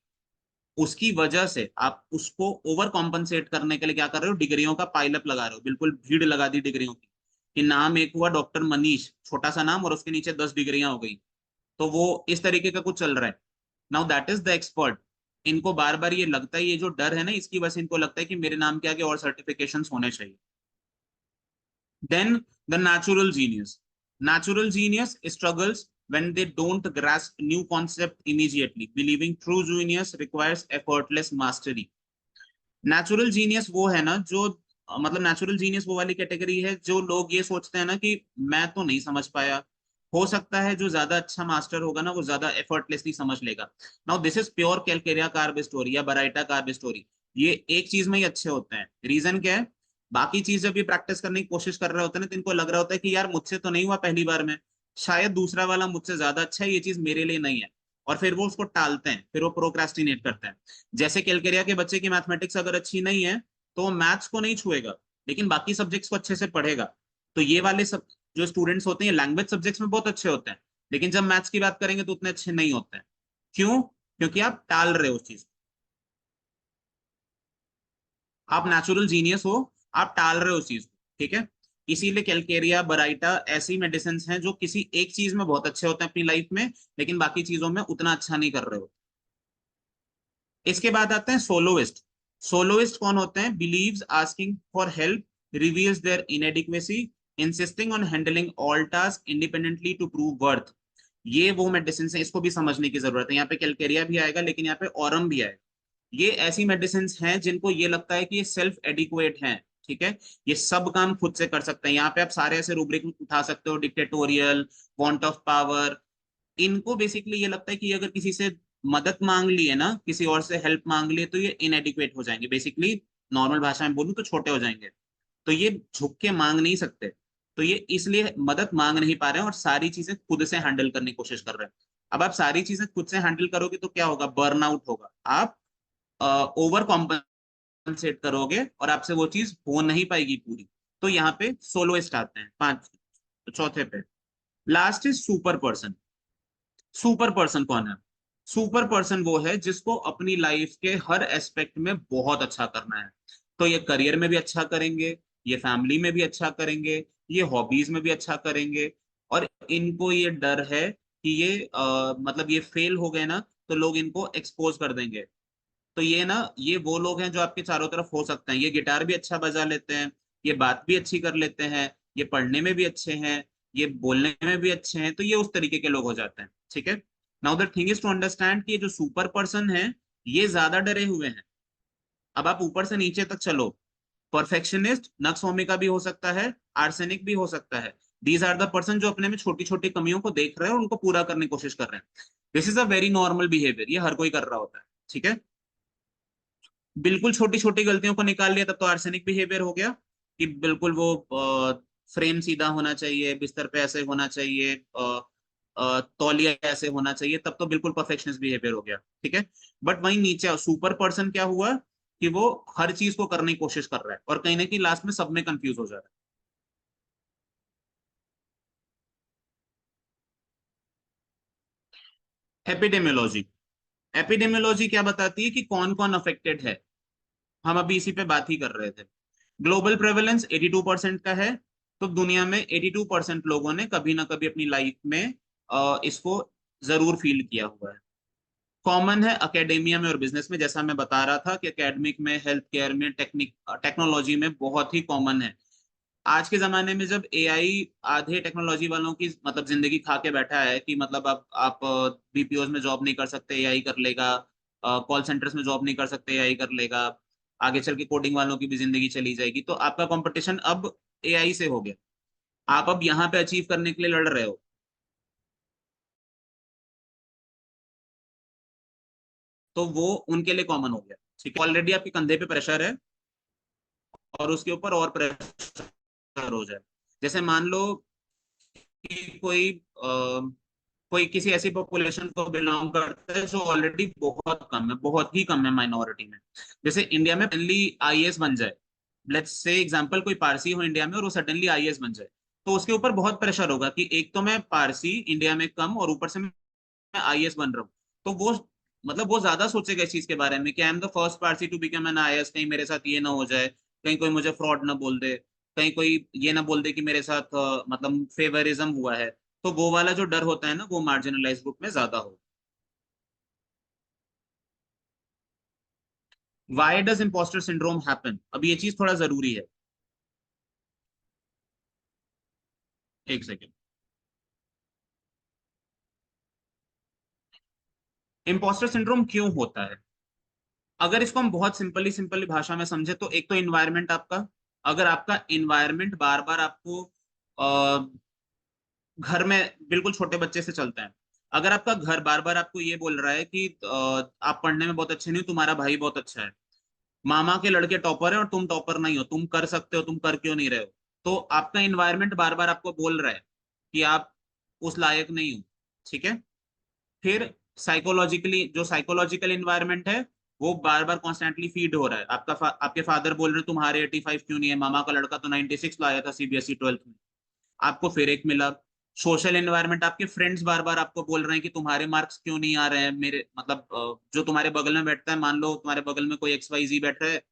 उसकी वजह से आप उसको ओवर कॉम्पनसेट करने के लिए क्या कर रहे हो? डिग्रियों का पाइलअप लगा रहे हो, बिल्कुल भीड़ लगा दी डिग्रियों की। कि नाम एक हुआ डॉक्टर मनीष, छोटा सा नाम, और उसके नीचे 10 डिग्रियां हो गई। तो वो इस तरीके का कुछ चल रहा है। Now that is the expert. इनको बार बार ये लगता है, ये जो डर है ना, इसकी वजह से इनको लगता है कि मेरे नाम के आगे और सर्टिफिकेशंस होने चाहिए। Then the natural genius. Natural genius struggles when they don't grasp new concept immediately, believing true genius requires effortless mastery। Natural genius वो है ना जो मतलब नेचुरल जीनियस वो वाली कैटेगरी है जो लोग ये सोचते हैं ना कि मैं तो नहीं समझ पाया, हो सकता है जो ज्यादा अच्छा मास्टर होगा ना वो ज्यादा एफर्टलेसली समझ लेगा। Now this is pure Calcarea carb story या बराइटा कार्ब स्टोरी। ये एक चीज में ही अच्छे होते हैं। रीजन क्या है? बाकी चीज जब ये प्रैक्टिस करने की कोशिश कर रहे होते हैं ना, तो इनको लग रहा होता है कि यार मुझसे तो नहीं हुआ पहली बार में, शायद दूसरा वाला मुझसे ज्यादा अच्छा है, ये चीज मेरे लिए नहीं है। और फिर वो उसको टालते हैं, फिर वो प्रोक्रेस्टिनेट करते हैं। जैसे कैलकेरिया के बच्चे की मैथमेटिक्स अगर अच्छी नहीं है तो वो मैथ्स को नहीं छुएगा, लेकिन बाकी सब्जेक्ट्स को अच्छे से पढ़ेगा। तो ये वाले सब जो स्टूडेंट्स होते हैं लैंग्वेज सब्जेक्ट्स में बहुत अच्छे होते हैं, लेकिन जब मैथ्स की बात करेंगे तो उतने अच्छे नहीं होते हैं। क्यों? क्योंकि आप टाल रहे हो उस चीज। आप नेचुरल जीनियस हो, आप टाल रहे हो उस चीज को, ठीक है। इसीलिए कैलकेरिया, बराइटा ऐसी मेडिसिन हैं जो किसी एक चीज में बहुत अच्छे होते हैं अपनी लाइफ में, लेकिन बाकी चीजों में उतना अच्छा नहीं कर रहे हो। इसके बाद आते हैं सोलोइस्ट। सोलोइस्ट कौन होते हैं? Believes asking for help reveals their inadequacy, insisting on handling all task independently to prove worth. ये वो मेडिसिन है, इसको भी समझने की जरूरत है। यहाँ पे कैलकेरिया भी आएगा, लेकिन यहाँ पे ऑरम भी आएगा। ये ऐसी मेडिसिन हैं जिनको ये लगता है कि ये सेल्फ एडिक्वेट हैं, ठीक है। ये सब काम खुद से कर सकते हैं। यहाँ पे आप सारे ऐसे रूब्रिक उठा सकते हो, डिक्टेटोरियल, वांट ऑफ पावर। इनको बेसिकली ये लगता है कि अगर किसी से मदद मांग ली है ना, किसी और से हेल्प मांग ली है, तो ये इनएडिक्वेट हो जाएंगे। बेसिकली नॉर्मल भाषा में बोलूं तो छोटे हो जाएंगे। तो ये झुक के मांग नहीं सकते, तो ये इसलिए मदद मांग नहीं पा रहे हैं और सारी चीजें खुद से हैंडल करने की कोशिश कर रहे हैं। अब आप सारी चीजें खुद से हैंडल करोगे तो क्या होगा? बर्नआउट होगा। आप ओवर कॉम्पनसेट करोगे और आपसे वो चीज हो नहीं पाएगी पूरी। तो यहाँ पे सोलोइस्ट आते हैं 5। तो चौथे पे last is super person. Super person कौन है? सुपर पर्सन वो है जिसको अपनी लाइफ के हर एस्पेक्ट में बहुत अच्छा करना है। तो ये करियर में भी अच्छा करेंगे, ये फैमिली में भी अच्छा करेंगे, ये हॉबीज में भी अच्छा करेंगे। और इनको ये डर है कि ये मतलब ये फेल हो गए ना तो लोग इनको एक्सपोज कर देंगे। तो ये ना, ये वो लोग हैं जो आपके चारों तरफ हो सकते हैं। ये गिटार भी अच्छा बजा लेते हैं, ये बात भी अच्छी कर लेते हैं, ये पढ़ने में भी अच्छे हैं, ये बोलने में भी अच्छे हैं, तो ये उस तरीके के लोग हो जाते हैं। ठीक है, now the thing is to understand कि ये जो सुपर पर्सन है ये ज्यादा डरे हुए हैं। अब आप ऊपर से नीचे तक चलो, परफेक्शनिस्ट नक्सवामी का भी हो सकता है, आर्सेनिक भी हो सकता है। दीज आर द पर्सन जो अपने में छोटी छोटी कमियों को देख रहे हैं और उनको पूरा करने की कोशिश कर रहे हैं। This is a very normal behaviour, ये हर कोई कर रहा होता है। ठीक है, बिल्कुल छोटी छोटी गलतियों को निकाल लिया तब तो आर्सेनिक बिहेवियर हो गया, कि बिल्कुल वो फ्रेम सीधा होना चाहिए, बिस्तर पे ऐसे होना चाहिए, तौलिया ऐसे होना चाहिए, तब तो बिल्कुल परफेक्शनिस्ट बिहेवियर हो गया। ठीक है, बट वहीं नीचे सुपर पर्सन क्या हुआ कि वो हर चीज को करने की कोशिश कर रहा है और कहीं ना कहीं लास्ट में सब में कंफ्यूज हो जा रहा है। एपिडेमियोलॉजी, एपिडेमियोलॉजी क्या बताती है कि कौन कौन अफेक्टेड है। हम अभी इसी पे बात ही कर रहे थे। ग्लोबल प्रेवलेंस 82% का है, तो दुनिया में 82% लोगों ने कभी ना कभी अपनी लाइफ में इसको जरूर फील किया हुआ है। कॉमन है एकेडेमिया में और बिजनेस में, जैसा मैं बता रहा था कि एकेडमिक में, हेल्थ केयर में, टेक्नोलॉजी में बहुत ही कॉमन है। आज के जमाने में जब एआई आधे टेक्नोलॉजी वालों की मतलब जिंदगी खा के बैठा है, कि मतलब आप बीपीओज में जॉब नहीं कर सकते, एआई कर लेगा, कॉल सेंटर्स में जॉब नहीं कर सकते, एआई कर लेगा, आगे चल के कोडिंग वालों की भी जिंदगी चली जाएगी, तो आपका कंपटीशन अब एआई से हो गया। आप अब यहाँ पे अचीव करने के लिए लड़ रहे हो, तो वो उनके लिए कॉमन हो गया। ठीक है, ऑलरेडी आपके कंधे पे प्रेशर है और उसके ऊपर और प्रेशर हो जाए। जैसे मान लो कि कोई किसी ऐसी पॉपुलेशन को बिलोंग करता है जो ऑलरेडी बहुत कम है, बहुत ही कम है माइनॉरिटी में। जैसे इंडिया में सडनली आईएएस बन जाए, लेट्स से एग्जांपल, कोई पारसी हो इंडिया में और वो सडनली आईएएस बन जाए, तो उसके ऊपर बहुत प्रेशर होगा कि एक तो मैं पारसी इंडिया में कम और ऊपर से मैं आईएएस बन रहा हूँ। तो वो मतलब वो ज्यादा सोचेगा इस चीज के बारे में कि I am the first Parsi to become an IAS, कहीं मेरे साथ ये ना हो जाए, कहीं कोई मुझे फ्रॉड ना बोल दे, कहीं कोई ये ना बोल दे कि मेरे साथ मतलब फेवरिज्म हुआ है। तो वो वाला जो डर होता है ना, वो मार्जिनलाइज ग्रुप में ज्यादा हो। Why does impostor syndrome happen, अब ये चीज थोड़ा जरूरी है। एक सेकेंड। इम्पोस्टर सिंड्रोम क्यों होता है? अगर इसको हम बहुत सिंपली भाषा में समझे तो एक तो इन्वायरमेंट आपका, अगर आपका इन्वायरमेंट बार बार आपको घर में, बिल्कुल छोटे बच्चे से चलते हैं, अगर आपका घर बार बार आपको ये बोल रहा है कि आप पढ़ने में बहुत अच्छे नहीं हो, तुम्हारा भाई बहुत अच्छा है, मामा के लड़के टॉपर है और तुम टॉपर नहीं हो, तुम कर सकते हो, तुम कर क्यों नहीं रहे हो, तो आपका इन्वायरमेंट बार बार आपको बोल रहा है कि आप उस लायक नहीं हो। ठीक है, फिर साइकोलॉजिकली, जो साइकोलॉजिकल इन्वायरमेंट है वो बार बार कॉन्स्टेंटली फीड हो रहा है। आपके फादर बोल रहे हैं तुम्हारे 85 क्यों नहीं है, मामा का लड़का तो 96 लाया था सीबीएसई 12th में, आपको फिर एक मिला। सोशल एनवायरनमेंट, आपके फ्रेंड्स बार बार आपको बोल रहे हैं कि तुम्हारे मार्क्स क्यों नहीं आ रहे हैं, मेरे मतलब जो तुम्हारे बगल में बैठता है, मान लो तुम्हारे बगल में कोई XYZ बैठ रहा है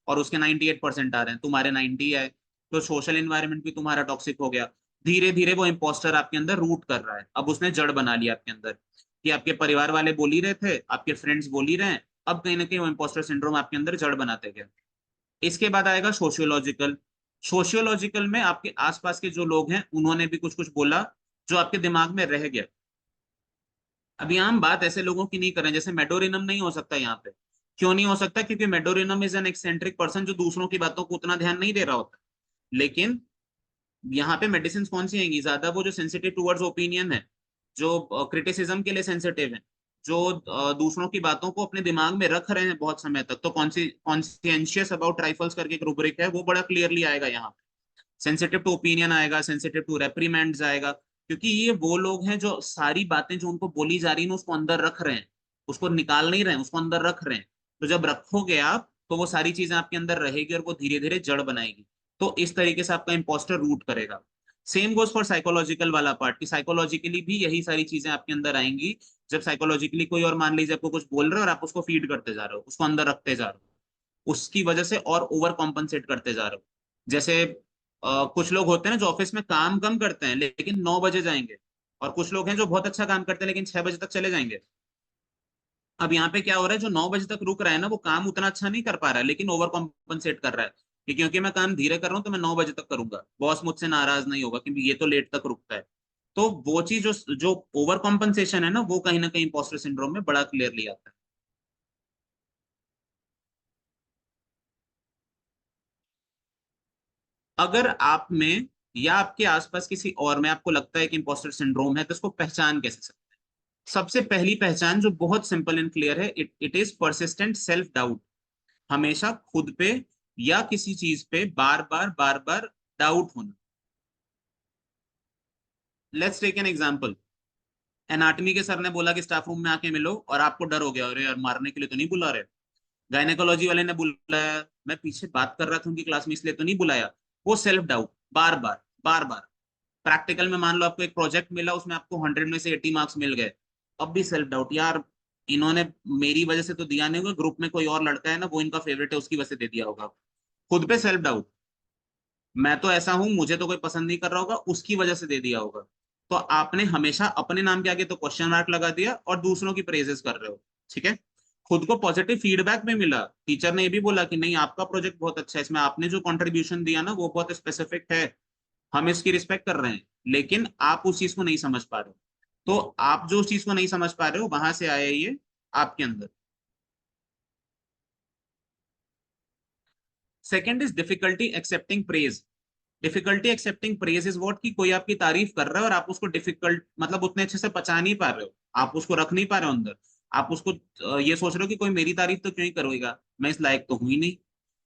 और उसके 98% आ रहे हैं, तुम्हारे 90 है, तो सोशल एनवायरनमेंट भी तुम्हारा टॉक्सिक हो गया। धीरे धीरे वो इम्पोस्टर आपके अंदर रूट कर रहा है, अब उसने जड़ बना लिया आपके अंदर, कि आपके परिवार वाले बोल ही रहे थे, आपके फ्रेंड्स बोल ही रहे हैं, अब कहीं ना कहीं वो इम्पोस्टर सिंड्रोम आपके अंदर जड़ बनाते गए। इसके बाद आएगा सोशियोलॉजिकल। सोशियोलॉजिकल में आपके आसपास के जो लोग हैं उन्होंने भी कुछ कुछ बोला जो आपके दिमाग में रह गया। अभी हम बात ऐसे लोगों की नहीं कर रहे हैं, जैसे मेडोरिनम नहीं हो सकता यहाँ पे। क्यों नहीं हो सकता? क्योंकि medorrhinum is an eccentric person जो दूसरों की बातों को उतना ध्यान नहीं दे रहा होता। लेकिन यहाँ पे मेडिसिन कौन सी आएंगी ज्यादा? वो जो सेंसिटिव टुवर्ड्स ओपिनियन है, जो क्रिटिसिज्म के लिए सेंसिटिव है, जो दूसरों की बातों को अपने दिमाग में रख रहे हैं बहुत समय तक, तो कॉन्सियंशियस अबाउट ट्राइफल्स करके एक रूब्रिक है, वो बड़ा क्लियरली आएगा यहाँ पे। सेंसिटिव टू ओपिनियन आएगा, सेंसिटिव टू रेप्रीमेंड्स आएगा, क्योंकि ये वो लोग हैं जो सारी बातें जो उनको बोली जा रही है उसको अंदर रख रहे हैं, उसको निकाल नहीं रहे हैं, उसको अंदर रख रहे हैं। तो जब रखोगे आप तो वो सारी चीजें आपके अंदर रहेगी और वो धीरे धीरे जड़ बनाएगी। तो इस तरीके से आपका इंपोस्टर रूट करेगा। सेम गोज फॉर साइकोलॉजिकल वाला पार्ट, कि साइकोलॉजिकली भी यही सारी चीजें आपके अंदर आएंगी। जब साइकोलॉजिकली कोई और मान लीजिए आपको कुछ बोल रहे हो और आप उसको फीड करते जा रहे हो, उसको अंदर रखते जा रहे हो, उसकी वजह से और ओवर कॉम्पनसेट करते जा रहे हो। जैसे कुछ लोग होते हैं ना जो ऑफिस में काम कम करते हैं लेकिन 9 बजे जाएंगे, और कुछ लोग हैं जो बहुत अच्छा काम करते हैं लेकिन 6 बजे तक चले जाएंगे। अब यहाँ पे क्या हो रहा है, जो 9 बजे तक रुक रहा है ना, वो काम उतना अच्छा नहीं कर पा रहा है लेकिन ओवर कॉम्पनसेट कर रहा है। कि क्योंकि मैं काम धीरे कर रहा हूँ तो मैं 9 बजे तक करूंगा, बॉस मुझसे नाराज नहीं होगा क्योंकि ये तो लेट तक रुकता है। तो वो चीज जो जो ओवर कॉम्पनसेशन है ना, वो कहीं ना कहीं इंपोस्टर सिंड्रोम में बड़ा क्लियरली आता है। अगर आप में या आपके आसपास किसी और में आपको लगता है कि इंपोस्टर सिंड्रोम है, तो इसको पहचान कैसे सकते हैं? सबसे पहली पहचान जो बहुत सिंपल एंड क्लियर है, it is persistent self doubt. हमेशा खुद पे या किसी चीज पे बार बार डाउट होना। Let's take an example. Anatomy के सर ने बोला कि स्टाफ रूम में आके मिलो, और आपको डर हो गया, अरे यार मारने के लिए तो नहीं बुला रहे। गायनेकोलॉजी वाले ने बुलाया, मैं पीछे बात कर रहा था उनकी क्लास में इसलिए तो नहीं बुलाया। वो सेल्फ डाउट, बार बार। प्रैक्टिकल में मान लो आपको एक प्रोजेक्ट मिला, उसमें आपको 100 में से 80 मार्क्स मिल गए, अब भी सेल्फ डाउट, यार इन्होंने मेरी वजह से तो दिया नहीं होगा, ग्रुप में कोई और लड़का है ना, वो इनका फेवरेट है, उसकी वजह से दे दिया होगा। खुद पे सेल्फ डाउट, मैं तो ऐसा हूं, मुझे तो कोई पसंद नहीं कर रहा होगा, उसकी वजह से दे दिया होगा। तो आपने हमेशा अपने नाम के आगे तो क्वेश्चन मार्क लगा दिया और दूसरों की प्रेजेस कर रहे हो। ठीक है। खुद को पॉजिटिव फीडबैक में मिला, टीचर ने ये भी बोला कि नहीं आपका प्रोजेक्ट बहुत अच्छा है, इसमें आपने जो कंट्रीब्यूशन दिया ना वो बहुत स्पेसिफिक है, हम इसकी रिस्पेक्ट कर रहे हैं। लेकिन आप उस चीज को नहीं समझ पा रहे हो। तो आप जो उस चीज को नहीं समझ पा रहे हो, वहां से आया ये आपके अंदर। Second is difficulty accepting praise. Difficulty accepting praise is what, कि कोई आपकी तारीफ कर रहा है और आप उसको डिफिकल्ट मतलब उतने अच्छे से पचा नहीं पा रहे हो, आप उसको रख नहीं पा रहे हो अंदर। आप उसको ये सोच रहे हो कि कोई मेरी तारीफ तो क्यों ही करेगा, मैं इस लायक तो हूं ही नहीं,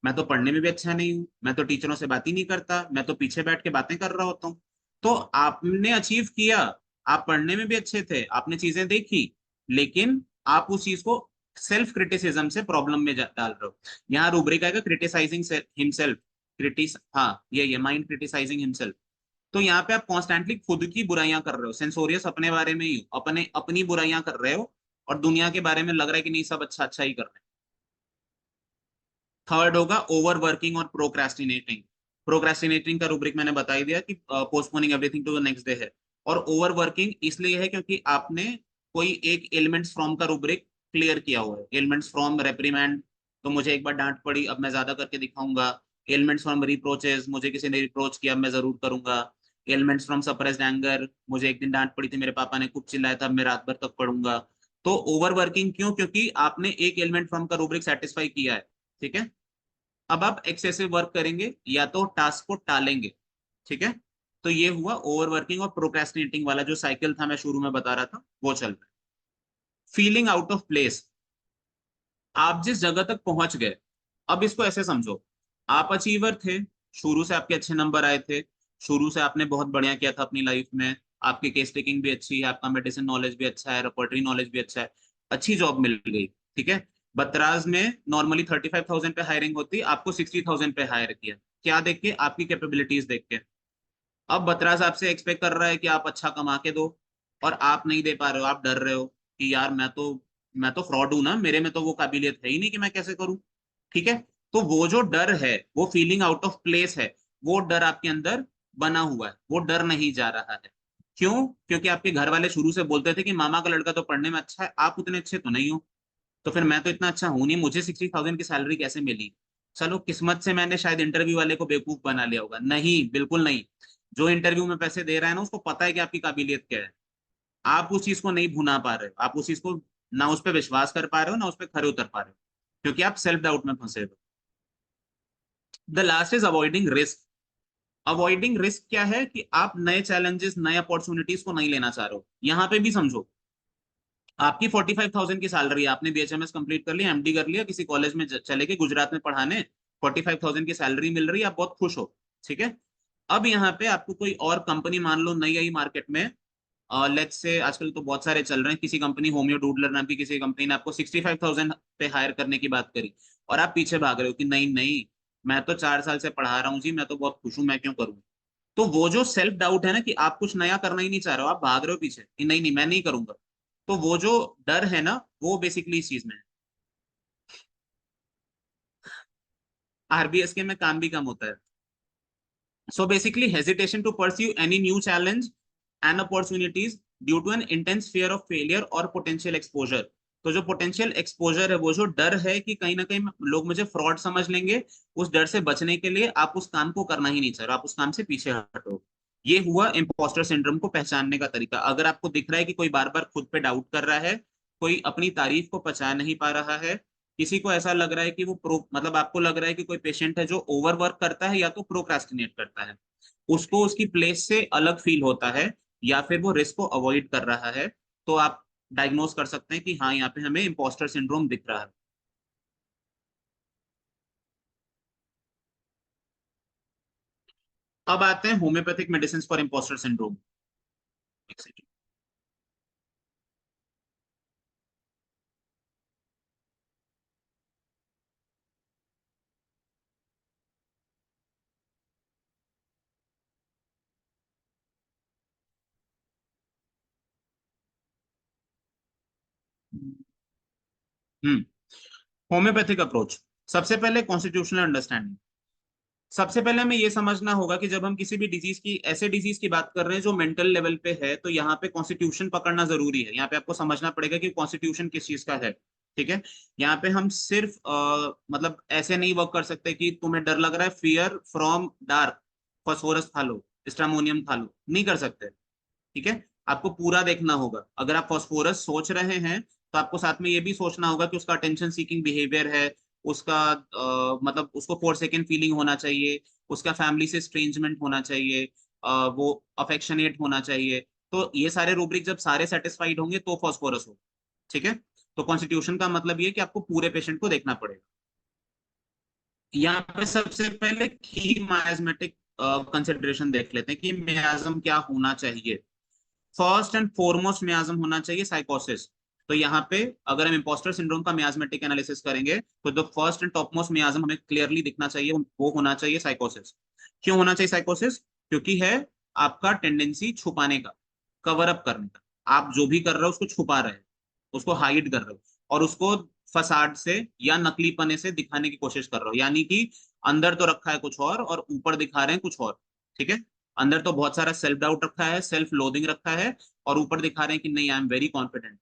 मैं तो पढ़ने में भी अच्छा नहीं हूँ, मैं तो टीचरों से बात ही नहीं करता, मैं तो पीछे बैठ के बातें कर रहा होता हूँ। तो आपने अचीव किया, आप पढ़ने में भी अच्छे थे, आपने चीजें देखी, लेकिन आप उस चीज को सेल्फ क्रिटिसिज्म से प्रॉब्लम में डाल रहे हो। यहाँ रूब्रिक आएगा क्रिटिसाइजिंग हिमसेल्फ। हाँ ये माइंड क्रिटिसाइजिंग हिमसेल्फ। तो यहाँ पे आप कॉन्स्टेंटली खुद की बुराइयां कर रहे हो, सेंसोरियस अपने बारे में ही हो, अपने अपनी बुराइयां कर रहे हो, और दुनिया के बारे में लग रहा है कि नहीं सब अच्छा अच्छा ही कर रहे हैं। थर्ड होगा ओवर वर्किंग और प्रोक्रेस्टिनेटिंग। प्रोक्रेस्टिनेटिंग का रूब्रिक मैंने बता ही दिया कि postponing everything to the next day है। और ओवर वर्किंग इसलिए है क्योंकि आपने कोई एक एलिमेंट्स फ्रॉम का रूब्रिक क्लियर किया हुआ है। एलिमेंट्स फ्रॉम रेप्रीमेंड, तो मुझे एक बार डांट पड़ी, अब मैं ज्यादा करके दिखाऊंगा। एलिमेंट्स फ्रॉम रिप्रोचेस, मुझे किसी ने रिप्रोच किया, मैं जरूर करूंगा। एलिमेंट्स फ्रॉम सप्रेस्ड एंगर, मुझे एक दिन डांट पड़ी थी, मेरे पापा ने खूब चिल्लाया था, मैं रात भर तक पढ़ूंगा। तो ओवर वर्किंग क्यों? क्योंकि आपने एक एलिमेंट फ्रॉम का रूब्रिक सेटिस्फाई किया है। ठीक है। अब आप एक्सेसिव वर्क करेंगे या तो टास्क को टालेंगे। ठीक है। तो ये हुआ ओवरवर्किंग और प्रोक्रेस्टिनेटिंग वाला जो साइकिल था मैं शुरू में बता रहा था, वो चल रहा है। फीलिंग आउट ऑफ प्लेस, आप जिस जगह तक पहुंच गए, अब इसको ऐसे समझो, आप अचीवर थे, शुरू से आपके अच्छे नंबर आए थे, शुरू से आपने बहुत बढ़िया किया था अपनी लाइफ में, आपकी केस टेकिंग भी अच्छी है, आपका मेडिसिन नॉलेज भी अच्छा है, रिपोर्टरी नॉलेज भी अच्छा है, अच्छी जॉब मिल गई। ठीक है। बतराज में नॉर्मली 35,000 पे हायरिंग होती, आपको 60,000 पे हायर किया। क्या देख के? आपकी कैपेबिलिटीज देख के। अब बतराज आपसे एक्सपेक्ट कर रहा है कि आप अच्छा कमा के दो, और आप नहीं दे पा रहे हो, आप डर रहे हो कि यार मैं तो फ्रॉड हूं ना, मेरे में तो वो काबिलियत है ही नहीं कि मैं कैसे करूं। ठीक है। तो वो जो डर है, वो फीलिंग आउट ऑफ प्लेस है, वो डर आपके अंदर बना हुआ है, वो डर नहीं जा रहा है। क्यों? क्योंकि आपके घर वाले शुरू से बोलते थे कि मामा का लड़का तो पढ़ने में अच्छा है, आप उतने अच्छे तो नहीं हो, तो फिर मैं तो इतना अच्छा हूं नहीं, मुझे 60,000 की सैलरी कैसे मिली? चलो किस्मत से मैंने शायद इंटरव्यू वाले को बेवकूफ बना लिया होगा। नहीं, बिल्कुल नहीं। जो इंटरव्यू में पैसे दे रहा है ना, उसको पता है कि आपकी काबिलियत क्या है। आप उस चीज को नहीं भुना पा रहे हो, आप उस चीज को ना उस पर विश्वास कर पा रहे हो, ना उस पर खरे उतर पा रहे हो, क्योंकि आप सेल्फ डाउट में फंसे हो। The last is avoiding risk. Avoiding risk क्या है? कि आप नए चैलेंजेस, नए अपॉर्चुनिटीज को नहीं लेना चाह रहे हो। यहाँ पे भी समझो, आपकी 45,000 की सैलरी है, आपने बीएचएमएस कंप्लीट कर लिया, एमडी कर लिया, किसी कॉलेज में चले गए गुजरात में पढ़ाने, 45,000 की सैलरी मिल रही है, आप बहुत खुश हो। ठीक है। अब यहाँ पे आपको कोई और कंपनी मान लो नई आई मार्केट में, लेट्स से आजकल तो बहुत सारे चल रहे हैं, किसी कंपनी होमियो डूडलर नाम की किसी कंपनी ने आपको 65,000 पे हायर करने की बात करी, और आप पीछे भाग रहे हो कि नहीं नहीं, मैं तो 4 साल से पढ़ा रहा हूँ जी, मैं तो बहुत खुश हूँ, मैं क्यों करूँ? तो वो जो सेल्फ डाउट है ना, कि आप कुछ नया करना ही नहीं चाह रहे हो, आप भाग रहे हो पीछे कि नहीं नहीं मैं नहीं करूंगा, तो वो जो डर है ना, वो बेसिकली इस चीज में है। आरबीएस के में काम भी कम होता है। So basically hesitation to pursue any new challenge and opportunities due to an intense fear of failure और पोटेंशियल एक्सपोजर। तो जो पोटेंशियल एक्सपोजर है, वो जो डर है कि कहीं ना कहीं लोग मुझे फ्रॉड समझ लेंगे, उस डर से बचने के लिए आप उस काम को करना ही नहीं चाह रहे, आप उस काम से पीछे हटो। ये हुआ इम्पोस्टर सिंड्रोम को पहचानने का तरीका। अगर आपको दिख रहा है कि कोई बार बार खुद पे डाउट कर रहा है, कोई अपनी तारीफ को पचा नहीं पा रहा है, किसी को ऐसा लग रहा है कि वो मतलब आपको लग रहा है कि कोई पेशेंट है जो ओवरवर्क करता है या तो प्रोक्रास्टिनेट करता है, उसको उसकी प्लेस से अलग फील होता है, या फिर वो रिस्क को अवॉइड कर रहा है, तो आप डायग्नोज कर सकते हैं कि हाँ, यहाँ पे हमें इम्पोस्टर सिंड्रोम दिख रहा है। अब आते हैं homeopathic medicine for impostor syndrome. Hmm homeopathic approach. सबसे पहले कॉन्स्टिट्यूशनल अंडरस्टैंडिंग। सबसे पहले हमें ये समझना होगा कि जब हम किसी भी डिजीज की, ऐसे डिजीज की बात कर रहे हैं जो मेंटल लेवल पे है, तो यहाँ पे कॉन्स्टिट्यूशन पकड़ना जरूरी है। यहाँ पे आपको समझना पड़ेगा कि कॉन्स्टिट्यूशन किस चीज का है। ठीक है, यहाँ पे हम सिर्फ मतलब ऐसे नहीं वर्क कर सकते कि तुम्हें डर लग रहा है, फियर फ्रॉम डार्क, फॉस्फोरस खा लो, स्ट्रामोनियम खा लो, नहीं कर सकते। ठीक है, आपको पूरा देखना होगा। अगर आप फॉस्फोरस सोच रहे हैं, तो आपको साथ में ये भी सोचना होगा कि उसका अटेंशन सीकिंग बिहेवियर है, उसका मतलब उसको फोरसेकन फीलिंग होना चाहिए, उसका फैमिली से स्ट्रेंजमेंट होना चाहिए, वो अफेक्शनेट होना चाहिए। तो ये सारे रूब्रिक जब सारे सेटिस्फाइड होंगे तो फॉस्फोरस हो। ठीक है, तो कॉन्स्टिट्यूशन का मतलब ये कि आपको पूरे पेशेंट को देखना पड़ेगा। यहाँ पे सबसे पहले की मायाज्मेटिक कंसिडरेशन देख लेते हैं कि मियाज्म क्या होना चाहिए। फर्स्ट एंड फॉरमोस्ट मियाज्म होना चाहिए साइकोसिस। तो यहाँ पे अगर हम इंपोस्टर सिंड्रोम का मियाज्मेटिक एनालिसिस करेंगे, तो the first and top most मियाज्म हमें क्लियरली दिखना चाहिए, वो होना चाहिए साइकोसिस। क्यों होना चाहिए साइकोसिस? क्योंकि है आपका टेंडेंसी छुपाने का, कवर अप करने का। आप जो भी कर रहे हो उसको छुपा रहे हो, उसको हाइड कर रहे हो, और उसको फसाड से या नकलीपने से दिखाने की कोशिश कर रहे हो। यानी कि अंदर तो रखा है कुछ और ऊपर दिखा रहे हैं कुछ और। ठीक है, अंदर तो बहुत सारा सेल्फ डाउट रखा है, सेल्फ लोडिंग रखा है, और ऊपर दिखा रहे हैं कि नहीं, आई एम वेरी कॉन्फिडेंट।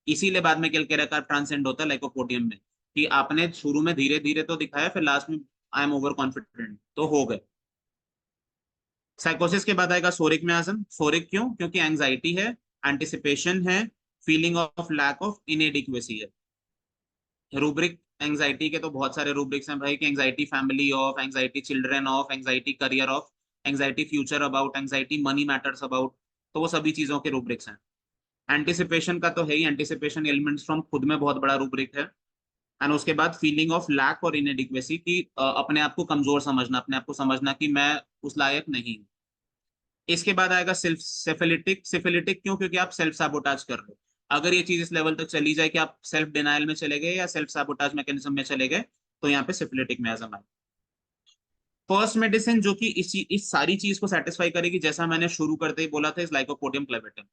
इसीलिए बाद में कैलकेरा का ट्रांसेंड होता है लाइकोपोडियम में, कि आपने शुरू में धीरे धीरे तो दिखाया, फिर लास्ट में आई एम ओवर कॉन्फिडेंट, तो हो गए। साइकोसिस के बाद आएगा सोरिक मियाज्म। सोरिक क्यों? क्योंकि एंजाइटी है, एंटिसिपेशन है, feeling of lack of inadequacy है। रूब्रिक एंजाइटी के तो बहुत सारे रूब्रिक्स हैं भाई, कि anxiety family of, anxiety children of, anxiety career of, anxiety future about, anxiety money matters about. तो वो सभी चीजों के रूब्रिक्स हैं। एंटिसिपेशन का तो है ही, एंटिसिपेशन एलिमेंट्स फ्रॉम खुद में बहुत बड़ा रूब्रिक है। एंड उसके बाद फीलिंग ऑफ लैक और इनएडिक्वेसी, की अपने आप को कमजोर समझना, अपने आप को समझना कि मैं उस लायक नहीं हूं। इसके बाद आएगा सिर्फ सिफिलिटिक। सिफिलिटिक क्यों? क्योंकि आप सेल्फ सैबोटाज कर रहे हो। अगर ये चीज इस लेवल तक चली जाए कि आप सेल्फ डिनायल में चले गए या सेल्फ सैबोटाज मैकेनिज्म में चले गए, तो यहाँ पे सिफिलिटिक मियाज्म है। फर्स्ट मेडिसिन जो कि इस सारी चीज को सेटिस्फाई करेगी, जैसा मैंने शुरू करते ही बोला था, इस लाइकोपोडियम क्लेवेटम।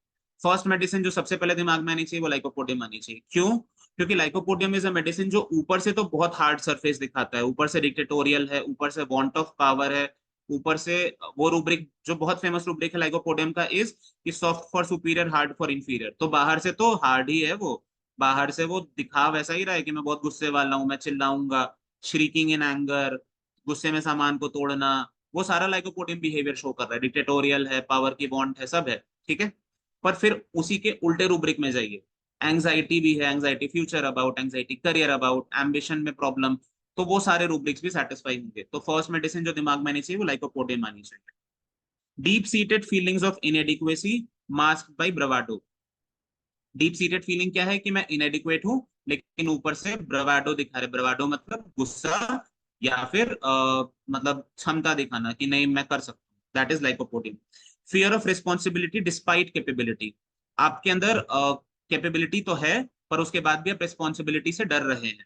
फर्स्ट मेडिसिन जो सबसे पहले दिमाग में आनी चाहिए वो लाइकोपोडियम आनी चाहिए। क्यों? क्योंकि लाइकोपोडियम इज अ मेडिसिन जो ऊपर से तो बहुत हार्ड सरफेस दिखाता है, ऊपर से डिक्टेटोरियल है, ऊपर से वांट ऑफ पावर है, ऊपर से वो रूब्रिक जो बहुत फेमस रूब्रिक है लाइकोपोडियम का, इज कि soft for superior, hard for inferior. तो बाहर से तो हार्ड ही है वो, बाहर से वो दिखा वैसा ही रहा है कि मैं बहुत गुस्से वाला हूं, मैं चिल्लाऊंगा, श्रीकिंग इन एंगर, गुस्से में सामान को तोड़ना, वो सारा लाइकोपोडियम बिहेवियर शो कर रहा है, डिक्टेटोरियल है, पावर की वांट है, सब है। ठीक है, पर फिर उसी के उल्टे रूब्रिक में जाइए, एंजाइटी भी है, anxiety future about, anxiety career about, ambition में प्रॉब्लम, तो वो सारे रूब्रिक्स भी सेटिस्फाई होंगे। तो फर्स्ट मेडिसिन जो दिमाग में आनी चाहिए वो लाइकोपोडियम आनी चाहिए। Deep seated feelings of inadequacy masked by bravado. Deep seated feeling क्या है? कि मैं इनएडिक्वेट हूं, लेकिन ऊपर से ब्रावाडो दिखा रहे। ब्रावाडो मतलब गुस्सा, या फिर मतलब क्षमता दिखाना कि नहीं मैं कर सकता हूँ, that is lycopodium. Fear of responsibility despite capability. आपके अंदर कैपेबिलिटी तो है, पर उसके बाद भी आप रिस्पॉन्सिबिलिटी से डर रहे हैं।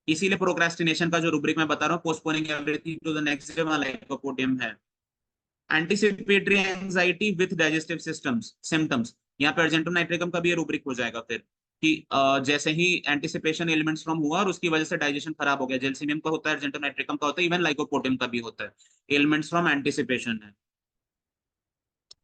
इसीलिए प्रोक्रेस्टिनेशन का जो रूब्रिक मैं बता रहा हूँ, postponing everything to the next day, lycopodium है। Anticipatory anxiety with digestive systems symptoms, यहाँ पे अर्जेंटम नाइट्रिकम का भी ये रूब्रिक हो जाएगा फिर, कि जैसे ही एंटीसिपेशन एलिमेंट्स फ्रॉम हुआ और उसकी वजह से डाइजेशन खराब हो गया, जेल्सिमियम का होता है, अर्जेंटम नाइट्रिकम का होता है, इवन लाइकोपोडियम का भी होता है, एलिमेंट्स फ्रॉम एंटीसिपेशन है।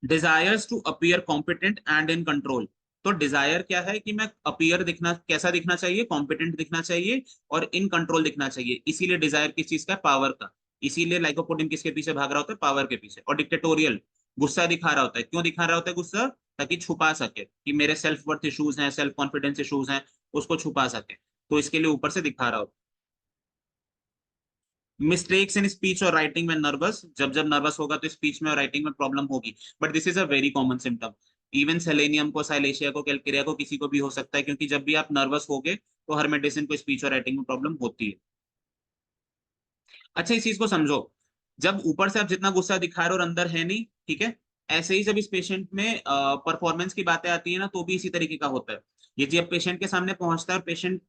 Desires to appear competent and in control. तो डिजायर क्या है कि मैं अपीयर दिखना, कैसा दिखना चाहिए, कॉम्पिटेंट दिखना चाहिए और इन कंट्रोल दिखना चाहिए। इसीलिए डिजायर किस चीज का, पावर का। इसीलिए लाइकोपोडियम किसके पीछे भाग रहा होता है, पावर के पीछे। और डिक्टेटोरियल गुस्सा दिखा रहा होता है। क्यों दिखा रहा होता है गुस्सा? ताकि छुपा सके कि मेरे सेल्फ वर्थ इश्यूज हैं, सेल्फ कॉन्फिडेंस इश्यूज हैं, उसको छुपा सके। तो इसके लिए ऊपर से दिखा रहा होता है। मिस्टेक्स इन स्पीच और राइटिंग में नर्वस, जब जब नर्वस होगा तो स्पीच में और राइटिंग में प्रॉब्लम होगी। But this is a very common symptom. Even selenium को, साइलेशिया को, कैलकेरिया को, किसी को भी हो सकता है, क्योंकि जब भी आप नर्वस होगे तो हर मेडिसिन को स्पीच और राइटिंग में प्रॉब्लम होती है। अच्छा, इस चीज को समझो, जब ऊपर से आप जितना गुस्सा दिखा रहे हो और अंदर है नहीं, ठीक है, ऐसे ही जब इस पेशेंट में परफॉर्मेंस की बातें आती है ना, तो भी इसी तरीके का होता है। ये जब पेशेंट के सामने पहुंचता है और पेशेंट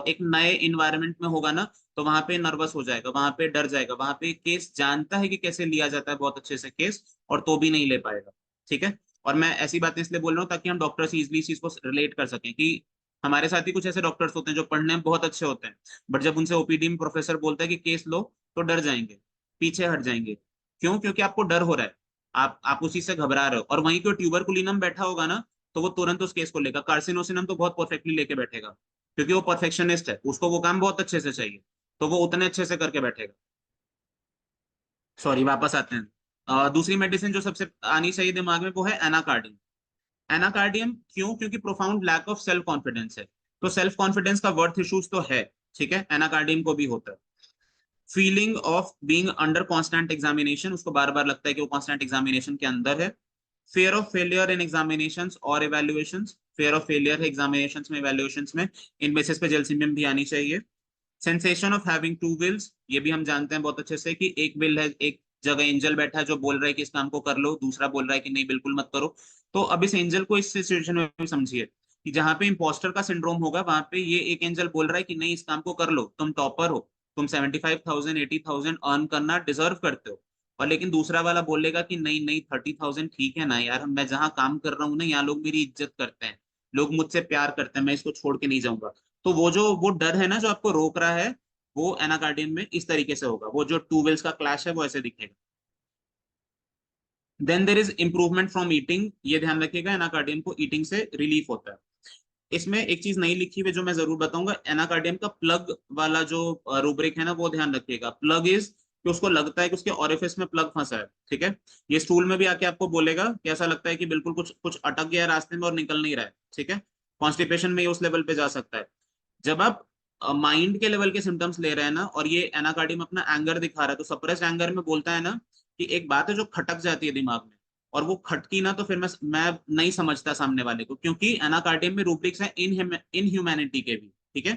एक नए इन्वायरमेंट में होगा ना, तो वहां पे नर्वस हो जाएगा, वहां पे डर जाएगा, वहां पे केस जानता है कि कैसे लिया जाता है बहुत अच्छे से केस, और तो भी नहीं ले पाएगा। ठीक है। और मैं ऐसी बातें इसलिए बोल रहा हूँ ताकि हम डॉक्टर से इजिली इस चीज को रिलेट कर सकें कि हमारे साथ ही कुछ ऐसे डॉक्टर्स होते हैं जो पढ़ने में बहुत अच्छे होते हैं, बट जब उनसे ओपीडी में प्रोफेसर बोलता है कि केस लो, तो डर जाएंगे, पीछे हट जाएंगे। क्यों? क्योंकि आपको डर हो रहा है, आप उसी से घबरा रहे हो। और वहीं कोई ट्यूबरकुलिनम बैठा होगा ना, तो वो तुरंत उस केस को लेगा। कार्सिनोसिनम तो बहुत परफेक्टली लेके बैठेगा, क्योंकि वो परफेक्शनिस्ट है, उसको वो काम बहुत अच्छे से चाहिए, तो वो उतने अच्छे से करके बैठेगा। सॉरी, वापस आते हैं। दूसरी मेडिसिन जो सबसे आनी चाहिए दिमाग में वो है एनाकार्डियम। एनाकार्डियम क्यों? क्योंकि profound lack of self confidence है। तो सेल्फ कॉन्फिडेंस का वर्थ इश्यूज तो है, ठीक है, एनाकार्डियम को भी होता है। Feeling of being under constant examination, उसको बार बार लगता है कि वो कांस्टेंट एग्जामिनेशन के अंदर है। Fear of failure in examinations और इवैल्यूएशंस, फेयर ऑफ फेलियर है एग्जामिनेशंस में, इवैल्यूएशंस में, इन बेसिस पे जेलसिमियम भी आनी चाहिए। Sensation of having two wills, ये भी हम जानते हैं बहुत अच्छे से कि एक विल है, एक जगह एंजल बैठा है जो बोल रहा है कि इस काम को कर लो, दूसरा बोल रहा है कि नहीं बिल्कुल मत करो। तो अब इस एंजल को इस सिचुएशन में भी समझिए कि जहां पे इंपोस्टर का सिंड्रोम होगा, वहां पे ये एक एंजल बोल रहा है कि नहीं इस काम को कर लो, तुम टॉपर हो, तुम 75,000 80,000 अर्न करना डिजर्व करते हो। और लेकिन दूसरा वाला बोलेगा कि नहीं नहीं, 30,000 ठीक है ना यार, मैं जहाँ काम कर रहा हूँ ना, यहाँ लोग मेरी इज्जत करते हैं, लोग मुझसे प्यार करते हैं, मैं इसको छोड़ के नहीं जाऊंगा। तो वो डर है ना जो आपको रोक रहा है, वो एनाकार्डियम में इस तरीके से होगा। वो जो टू वेल्स का क्लैश है वो ऐसे दिखेगा। Then there is improvement from eating, ये ध्यान रखिएगा, एनाकार्डियम को ईटिंग से रिलीफ होता है। इसमें एक चीज नहीं लिखी हुई जो मैं जरूर बताऊंगा, एनाकार्डियम का प्लग वाला जो रूब्रिक है ना, वो ध्यान रखिएगा। प्लग इज कि उसको लगता है कि उसके ऑरिफिस में प्लग फंसा है, ठीक है। ये स्टूल में भी आके आपको बोलेगा कि ऐसा लगता है कि बिल्कुल कुछ कुछ अटक गया है रास्ते में और निकल नहीं रहा है, ठीक है। कॉन्स्टिपेशन में ये उस लेवल पे जा सकता है। जब आप माइंड के लेवल के सिम्टम्स ले रहे हैं ना, और ये एनाकार्डियम अपना एंगर दिखा रहा है, तो सप्रेस्ड एंगर में बोलता है ना कि एक बात है जो खटक जाती है दिमाग में, और वो खटकी ना, तो फिर मैं नहीं समझता सामने वाले को, क्योंकि एनाकार्डियम में रूब्रिक्स है इन ह्यूमैनिटी के भी, ठीक है।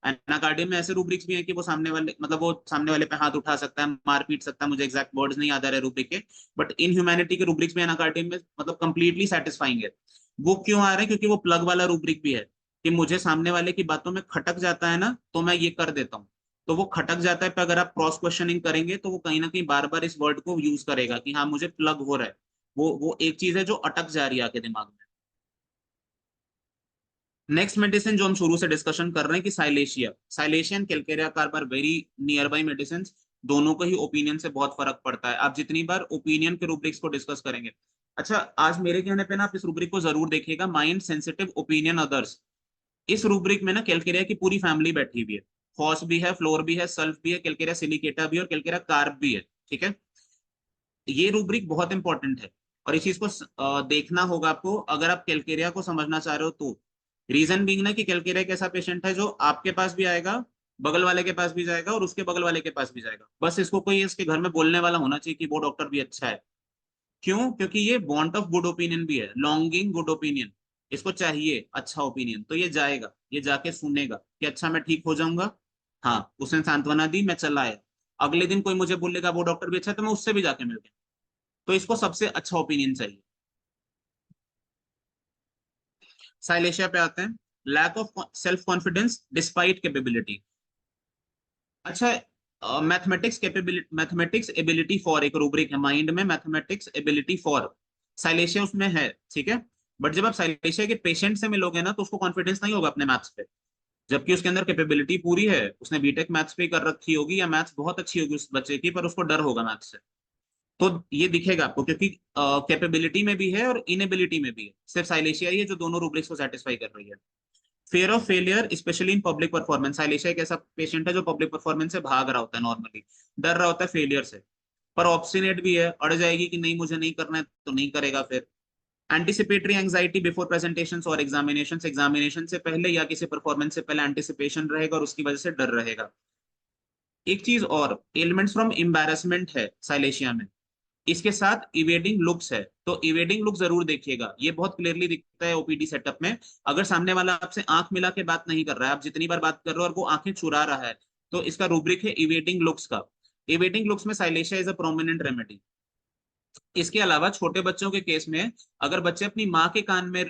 एनाकार्डियम में ऐसे रूब्रिक्स भी हैं कि वो सामने वाले, मतलब वो सामने वाले पे हाथ उठा सकता है, मार पीट सकता है, मुझे एग्जैक्ट वर्ड्स नहीं याद आ रहे रूब्रिक के, बट इन ह्यूमैनिटी के रूब्रिक्स भी एनाकार्डियम में मतलब कंप्लीटली सेटिस्फाइंग है। वो क्यों आ रहे हैं? क्योंकि वो प्लग वाला रूब्रिक भी है कि मुझे सामने वाले की बातों में खटक जाता है ना, तो मैं ये कर देता हूँ। तो वो खटक जाता है, पर अगर आप क्रॉस क्वेश्चनिंग करेंगे तो वो कहीं ना कहीं बार बार इस वर्ड को यूज करेगा कि हाँ मुझे प्लग हो रहा है। वो एक चीज है जो अटक जा रही है आपके दिमाग में। नेक्स्ट मेडिसिन जो हम शुरू से डिस्कशन कर रहे हैं कि silicea, silicea and calcarea carb very near by medicine. दोनों का ही ओपिनियन से बहुत फर्क पड़ता है। आप जितनी बार ओपिनियन के रूब्रिक्स को डिस्कस करेंगे, अच्छा आज मेरे कहने पे ना आप इस रूब्रिक को जरूर देखिएगा, माइंड सेंसिटिव ओपिनियन अदर्स। इस रूब्रिक में ना कैलकेरिया की पूरी फैमिली बैठी हुई है, फॉस भी है, फ्लोर भी है, सल्फ भी है, कैलकेरिया सिलिकेटा भी है और कैलकेरिया कार्ब भी है, ठीक है। ये रूब्रिक बहुत इंपॉर्टेंट है और इस चीज को देखना होगा आपको अगर आप कैलकेरिया को समझना चाह रहे हो तो। रीजन बीइंग ना कि कैलकेरिया एक ऐसा पेशेंट है जो आपके पास भी आएगा, बगल वाले के पास भी जाएगा और उसके बगल वाले के पास भी जाएगा। बस इसको कोई इसके घर में बोलने वाला होना चाहिए कि वो डॉक्टर भी अच्छा है। क्यों? क्योंकि ये वांट ऑफ गुड ओपिनियन भी है, लॉन्गिंग गुड ओपिनियन। इसको चाहिए अच्छा ओपिनियन, तो ये जाएगा, ये जाके सुनेगा कि अच्छा मैं ठीक हो जाऊंगा। हाँ, उसने सांत्वना दी, मैं चला आया। अगले दिन कोई मुझे बोलेगा वो डॉक्टर भी अच्छा है, तो मैं उससे भी जाके मिल गया। तो इसको सबसे अच्छा ओपिनियन चाहिए। साइलेशिया पे आते हैं। Lack of self confidence despite capability. अच्छा, mathematics capability, mathematics ability for एक रूब्रिक है माइंड में, मैथमेटिक्स एबिलिटी फॉर। साइलेशिया उसमें है, ठीक है। बट जब आप साइलेशिया के पेशेंट से मिलोगे ना, तो उसको कॉन्फिडेंस नहीं होगा अपने मैथ्स पे, जबकि उसके अंदर कैपेबिलिटी पूरी है, उसने बीटेक मैथ्स पे कर रखी होगी या मैथ्स बहुत अच्छी होगी उस बच्चे की, पर उसको डर होगा मैथ्स से। तो ये दिखेगा आपको, क्योंकि कैपेबिलिटी में भी है और इनेबिलिटी में भी है। सिर्फ साइलेशिया ही है जो दोनों रूब्रिक्स को सेटिस्फाई कर रही है। Fear of failure specially in public performance, silicea एक ऐसा पेशेंट है जो पब्लिक परफॉर्मेंस से भाग रहा होता है, नॉर्मली डर रहा होता है फेलियर से, पर ऑब्स्टिनेट भी है, अड़ जाएगी कि नहीं मुझे नहीं करना है तो नहीं करेगा। फिर एंटिसिपेटरी एंजाइटी बिफोर प्रेजेंटेशंस और एग्जामिनेशंस, एग्जामिनेशन से पहले या किसी परफॉर्मेंस से पहले एंटिसिपेशन रहेगा और उसकी वजह से डर रहेगा। एक चीज और, एलिमेंट्स फ्रॉम एम्बैरेसमेंट है साइलेशिया में, इसके साथ इवेडिंग लुक्स है। तो इवेडिंग लुक जरूर देखिएगा, ये बहुत क्लियरली दिखता है ओपीडी सेटअप में। अगर सामने वाला आपसे आंख मिला के बात नहीं कर रहा है, आप जितनी बार बात कर रहे हो और वो आंखें चुरा रहा है, तो इसका रूब्रिक है इवेडिंग लुक्स का। इवेडिंग लुक्स में silicea is a prominent remedy. इसके अलावा छोटे बच्चों के केस में अगर बच्चे अपनी माँ के कान में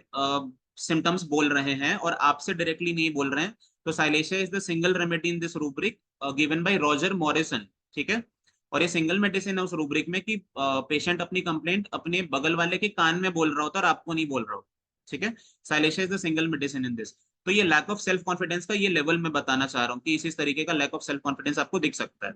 सिम्टम्स बोल रहे हैं और आपसे डायरेक्टली नहीं बोल रहे हैं, तो silicea is the single remedy in this rubric given by Roger Morrison. ठीक है, और ये सिंगल मेडिसिन है उस रूब्रिक में कि पेशेंट अपनी कंप्लेंट अपने बगल वाले के कान में बोल रहा होता है और आपको नहीं बोल रहा हो। ठीक है, silicea is the single medicine in this. तो ये लैक ऑफ सेल्फ कॉन्फिडेंस का ये लेवल मैं बताना चाह रहा हूँ कि इस तरीके का लैक ऑफ सेल्फ कॉन्फिडेंस आपको दिख सकता है।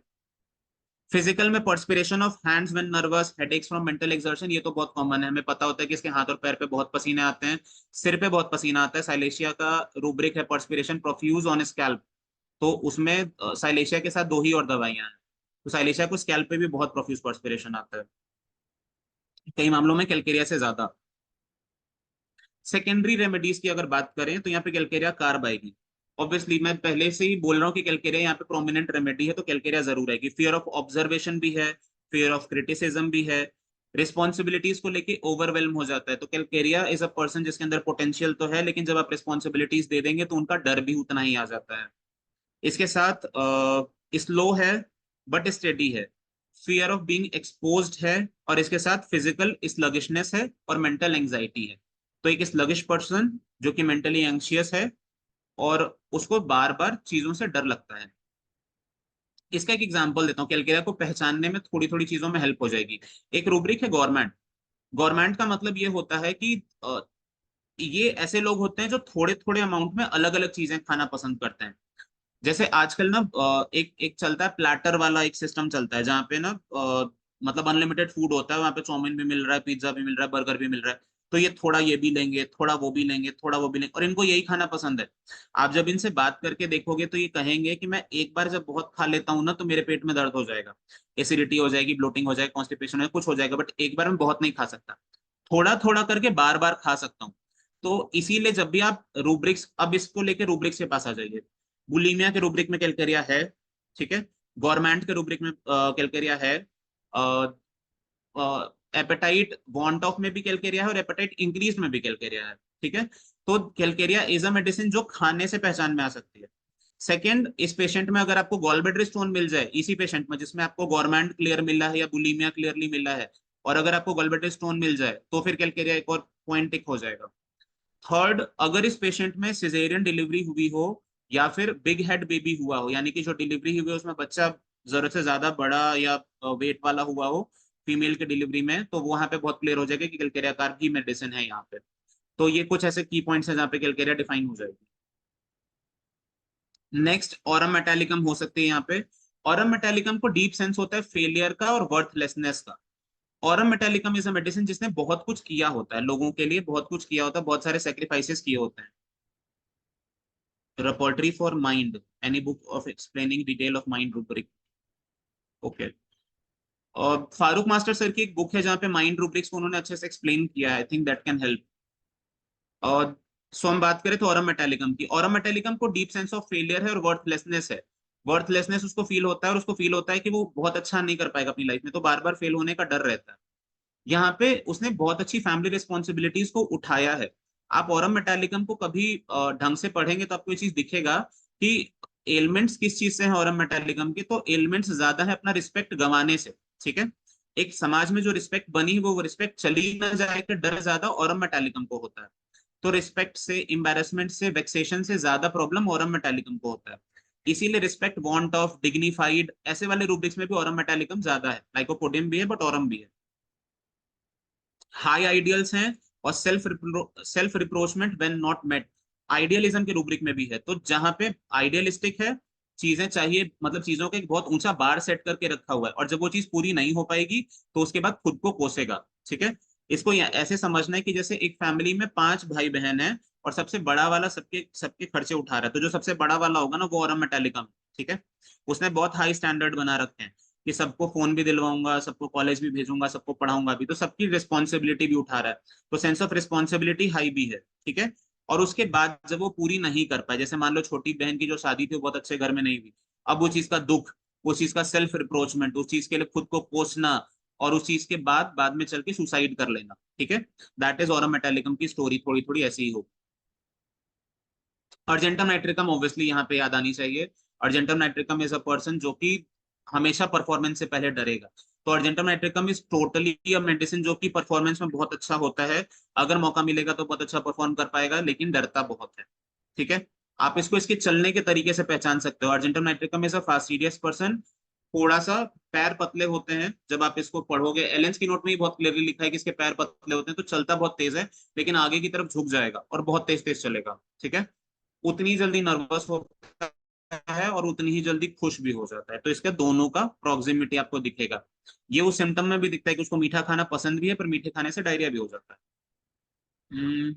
फिजिकल में perspiration of hands when nervous, headaches from mental exertion, ये तो बहुत कॉमन है, हमें पता होता है कि इसके हाथ और पैर पे बहुत पसीने आते हैं, सिर पे बहुत पसीना आता है। साइलेशिया का रूब्रिक है पर्सपिरेशन प्रोफ्यूज ऑन स्कैल्प, तो उसमें साइलेशिया के साथ दो ही और दवाइयां हैं, तो साइलेशिया को स्कैल्प पे भी बहुत प्रोफ्यूज पर्सपिरेशन आता है, कई मामलों में कैलकेरिया से ज्यादा। सेकेंडरी रेमेडीज की अगर बात करें तो यहाँ पे कैलकेरिया कार्ब आएगी। ऑब्वियसली मैं पहले से ही बोल रहा हूँ कि कैलकेरिया यहाँ पे प्रोमिनेंट रेमेडी है, तो कैलकेरिया जरूर आएगी। फियर ऑफ ऑब्जर्वेशन भी है, फियर ऑफ क्रिटिसिज्म भी है, रिस्पॉन्सिबिलिटीज को लेके ओवरवेलम हो जाता है, तो कैलकेरिया इज अ पर्सन जिसके अंदर पोटेंशियल तो है, लेकिन जब आप रिस्पॉन्सिबिलिटीज दे देंगे तो उनका डर भी उतना ही आ जाता है। इसके साथ स्लो है बट स्टेडी है, फियर ऑफ बीइंग एक्सपोज्ड है, और इसके साथ फिजिकल स्लगिशनेस है और मेंटल एंजाइटी है। तो एक स्लगिश पर्सन जो कि मेंटली एंशियस है और उसको बार बार चीजों से डर लगता है। इसका एक एग्जांपल देता हूँ, कैलकेरिया को पहचानने में थोड़ी थोड़ी चीजों में हेल्प हो जाएगी। एक रूब्रिक है गवर्नमेंट। गवर्नमेंट का मतलब ये होता है कि ये ऐसे लोग होते हैं जो थोड़े थोड़े अमाउंट में अलग अलग चीजें खाना पसंद करते हैं। जैसे आजकल ना एक एक चलता है प्लेटर वाला एक सिस्टम चलता है, जहाँ पे ना मतलब अनलिमिटेड फूड होता है, वहाँ पे चाउमीन भी मिल रहा है, पिज्जा भी मिल रहा है, बर्गर भी मिल रहा है, तो ये थोड़ा ये भी लेंगे, थोड़ा वो भी लेंगे, थोड़ा वो भी लेंगे, और इनको यही खाना पसंद है। आप जब इनसे बात करके देखोगे तो ये कहेंगे कि मैं एक बार जब बहुत खा लेता हूँ ना तो मेरे पेट में दर्द हो जाएगा, एसिडिटी हो जाएगी, ब्लोटिंग हो जाएगा, कॉन्स्टिपेशन हो कुछ हो जाएगा, बट एक बार मैं बहुत नहीं खा सकता, थोड़ा थोड़ा करके बार बार खा सकता हूँ। तो इसीलिए जब भी आप रूब्रिक्स, अब इसको लेके रूब्रिक्स के पास आ जाइए। बुलीमिया के रूब्रिक में कैलकेरिया है, ठीक है, गवर्नमेंट के रूब्रिक में कैलकेरिया है, एपेटाइट वांट ऑफ में भी कैलकेरिया है और एपेटाइट इंक्रीज में भी कैलकेरिया है। ठीक है, तो कैलकेरिया इज अ मेडिसिन जो खाने से पहचान में आ सकती है। सेकंड, इस पेशेंट में अगर आपको गॉलब्लैडर स्टोन मिल जाए, इसी पेशेंट में जिसमें आपको गवर्नमेंट क्लियर मिला है या बुलीमिया क्लियरली मिला है, और अगर आपको गॉलब्लैडर स्टोन मिल जाए तो फिर कैलकेरिया एक और पॉइंट टिक हो जाएगा। थर्ड, अगर इस पेशेंट में सिजेरियन डिलीवरी हुई हो या फिर बिग हेड बेबी हुआ हो, यानी कि जो डिलीवरी हुई है उसमें बच्चा जरूरत से ज्यादा बड़ा या वेट वाला हुआ हो फीमेल के डिलीवरी में, तो वहां पे बहुत क्लियर हो जाएगा कि कैलकेरिया कार्ब की मेडिसिन है यहाँ पे। तो ये कुछ ऐसे की पॉइंट्स हैं जहाँ पे कैलकेरिया डिफाइन हो जाएगी। नेक्स्ट, ऑरम मेटालिकम हो सकती है यहाँ पे। ऑरम मेटालिकम को डीप सेंस होता है फेलियर का और वर्थलेसनेस का। Aurum metallicum is a medicine जिसने बहुत कुछ किया होता है, लोगों के लिए बहुत कुछ किया होता है, बहुत सारे सेक्रीफाइसेस किए होते हैं। repertory for mind, any book of explaining detail of mind rubric। Okay, और फारूक मास्टर सर की एक बुक है जहाँ पे माइंड रूब्रिक्स को उन्होंने अच्छे से एक्सप्लेन किया है, I think that can help. और सो हम बात करें तो ऑरम मेटालिकम की, ऑरम मेटालिकम को डीप सेंस ऑफ फेलियर है और वर्थलेसनेस है। वर्थलेसनेस उसको फील होता है और उसको फील होता है कि वो बहुत अच्छा नहीं कर पाएगा अपनी लाइफ में, तो बार बार फेल होने का डर रहता है। यहाँ पे उसने बहुत अच्छी फैमिली रिस्पॉन्सिबिलिटीज को उठाया है। आप ऑरम मेटालिकम को कभी ढंग से पढ़ेंगे तो आपको ये चीज दिखेगा कि एलिमेंट्स किस चीज से है ऑरम मेटालिकम के, तो एलिमेंट्स ज्यादा है अपना रिस्पेक्ट गंवाने से। ठीक है, एक समाज में जो रिस्पेक्ट बनी वो रिस्पेक्ट चली ना जाए का डर ज्यादा ऑरम मेटालिकम को होता है। तो रिस्पेक्ट से, एम्बैरेसमेंट से, वेक्सेशन से ज्यादा प्रॉब्लम ऑरम मेटालिकम को होता है। इसीलिए रिस्पेक्ट, वांट ऑफ, डिग्निफाइड, ऐसे वाले रूब्रिक्स में भी ऑरम मेटालिकम ज्यादा है। लाइकोपोडियम भी है बट ऑरम भी है। हाई आइडियल्स हैं और self reproachment when not met, idealism के रूब्रिक में भी है। तो जहां पे आइडियलिस्टिक है चीजें चाहिए, मतलब चीजों का एक बहुत ऊंचा बार सेट करके रखा हुआ है, और जब वो चीज पूरी नहीं हो पाएगी तो उसके बाद खुद को कोसेगा। ठीक है, इसको ऐसे समझना है कि जैसे एक फैमिली में 5 भाई बहन है और सबसे बड़ा वाला सबके सबके खर्चे उठा रहा है, तो जो सबसे बड़ा वाला होगा ना वो ऑरम मेटालिका। ठीक है, उसने बहुत हाई स्टैंडर्ड बना रखे हैं कि सबको फोन भी दिलवाऊंगा, सबको कॉलेज भी भेजूंगा, सबको पढ़ाऊंगा भी, तो सबकी रिस्पॉन्सिबिलिटी भी उठा रहा है, तो सेंस ऑफ रिस्पॉन्सिबिलिटी हाई भी है। ठीक है, और उसके बाद जब वो पूरी नहीं कर पाए, जैसे मान लो छोटी बहन की जो शादी थी वो बहुत अच्छे घर में नहीं हुई, अब वो चीज का दुख, उस चीज का सेल्फ रिप्रोचमेंट, उस चीज के लिए खुद को कोसना, और उस चीज के बाद में चल के सुसाइड कर लेना। ठीक है, दैट इज ऑरम मेटालिकम की स्टोरी, थोड़ी थोड़ी ऐसी ही हो। अर्जेंटम नाइट्रिकम ऑब्वियसली यहाँ पे याद आनी चाहिए। Argentum nitricum is a person जो कि हमेशा परफॉर्मेंस से पहले डरेगा। तो argentum nitricum is totally a medicine जो कि परफॉर्मेंस में बहुत अच्छा होता है, अगर मौका मिलेगा तो बहुत अच्छा परफॉर्म कर पाएगा, लेकिन डरता बहुत है। ठीक है, आप इसको इसके चलने के तरीके से पहचान सकते हो। Argentum nitricum is a fastidious person, थोड़ा सा पैर पतले होते हैं। जब आप इसको पढ़ोगे, एलेंस की नोट में ही बहुत क्लियरली लिखा है कि इसके पैर पतले होते हैं, तो चलता बहुत तेज है, लेकिन आगे की तरफ झुक जाएगा और बहुत तेज तेज चलेगा। ठीक है, उतनी जल्दी नर्वस होता है और उतनी ही जल्दी खुश भी हो जाता है, तो इसके दोनों का प्रॉक्सिमिटी आपको दिखेगा। ये उस सिम्टम में भी दिखता है कि उसको मीठा खाना पसंद भी है, पर मीठे खाने से डायरिया भी हो जाता है।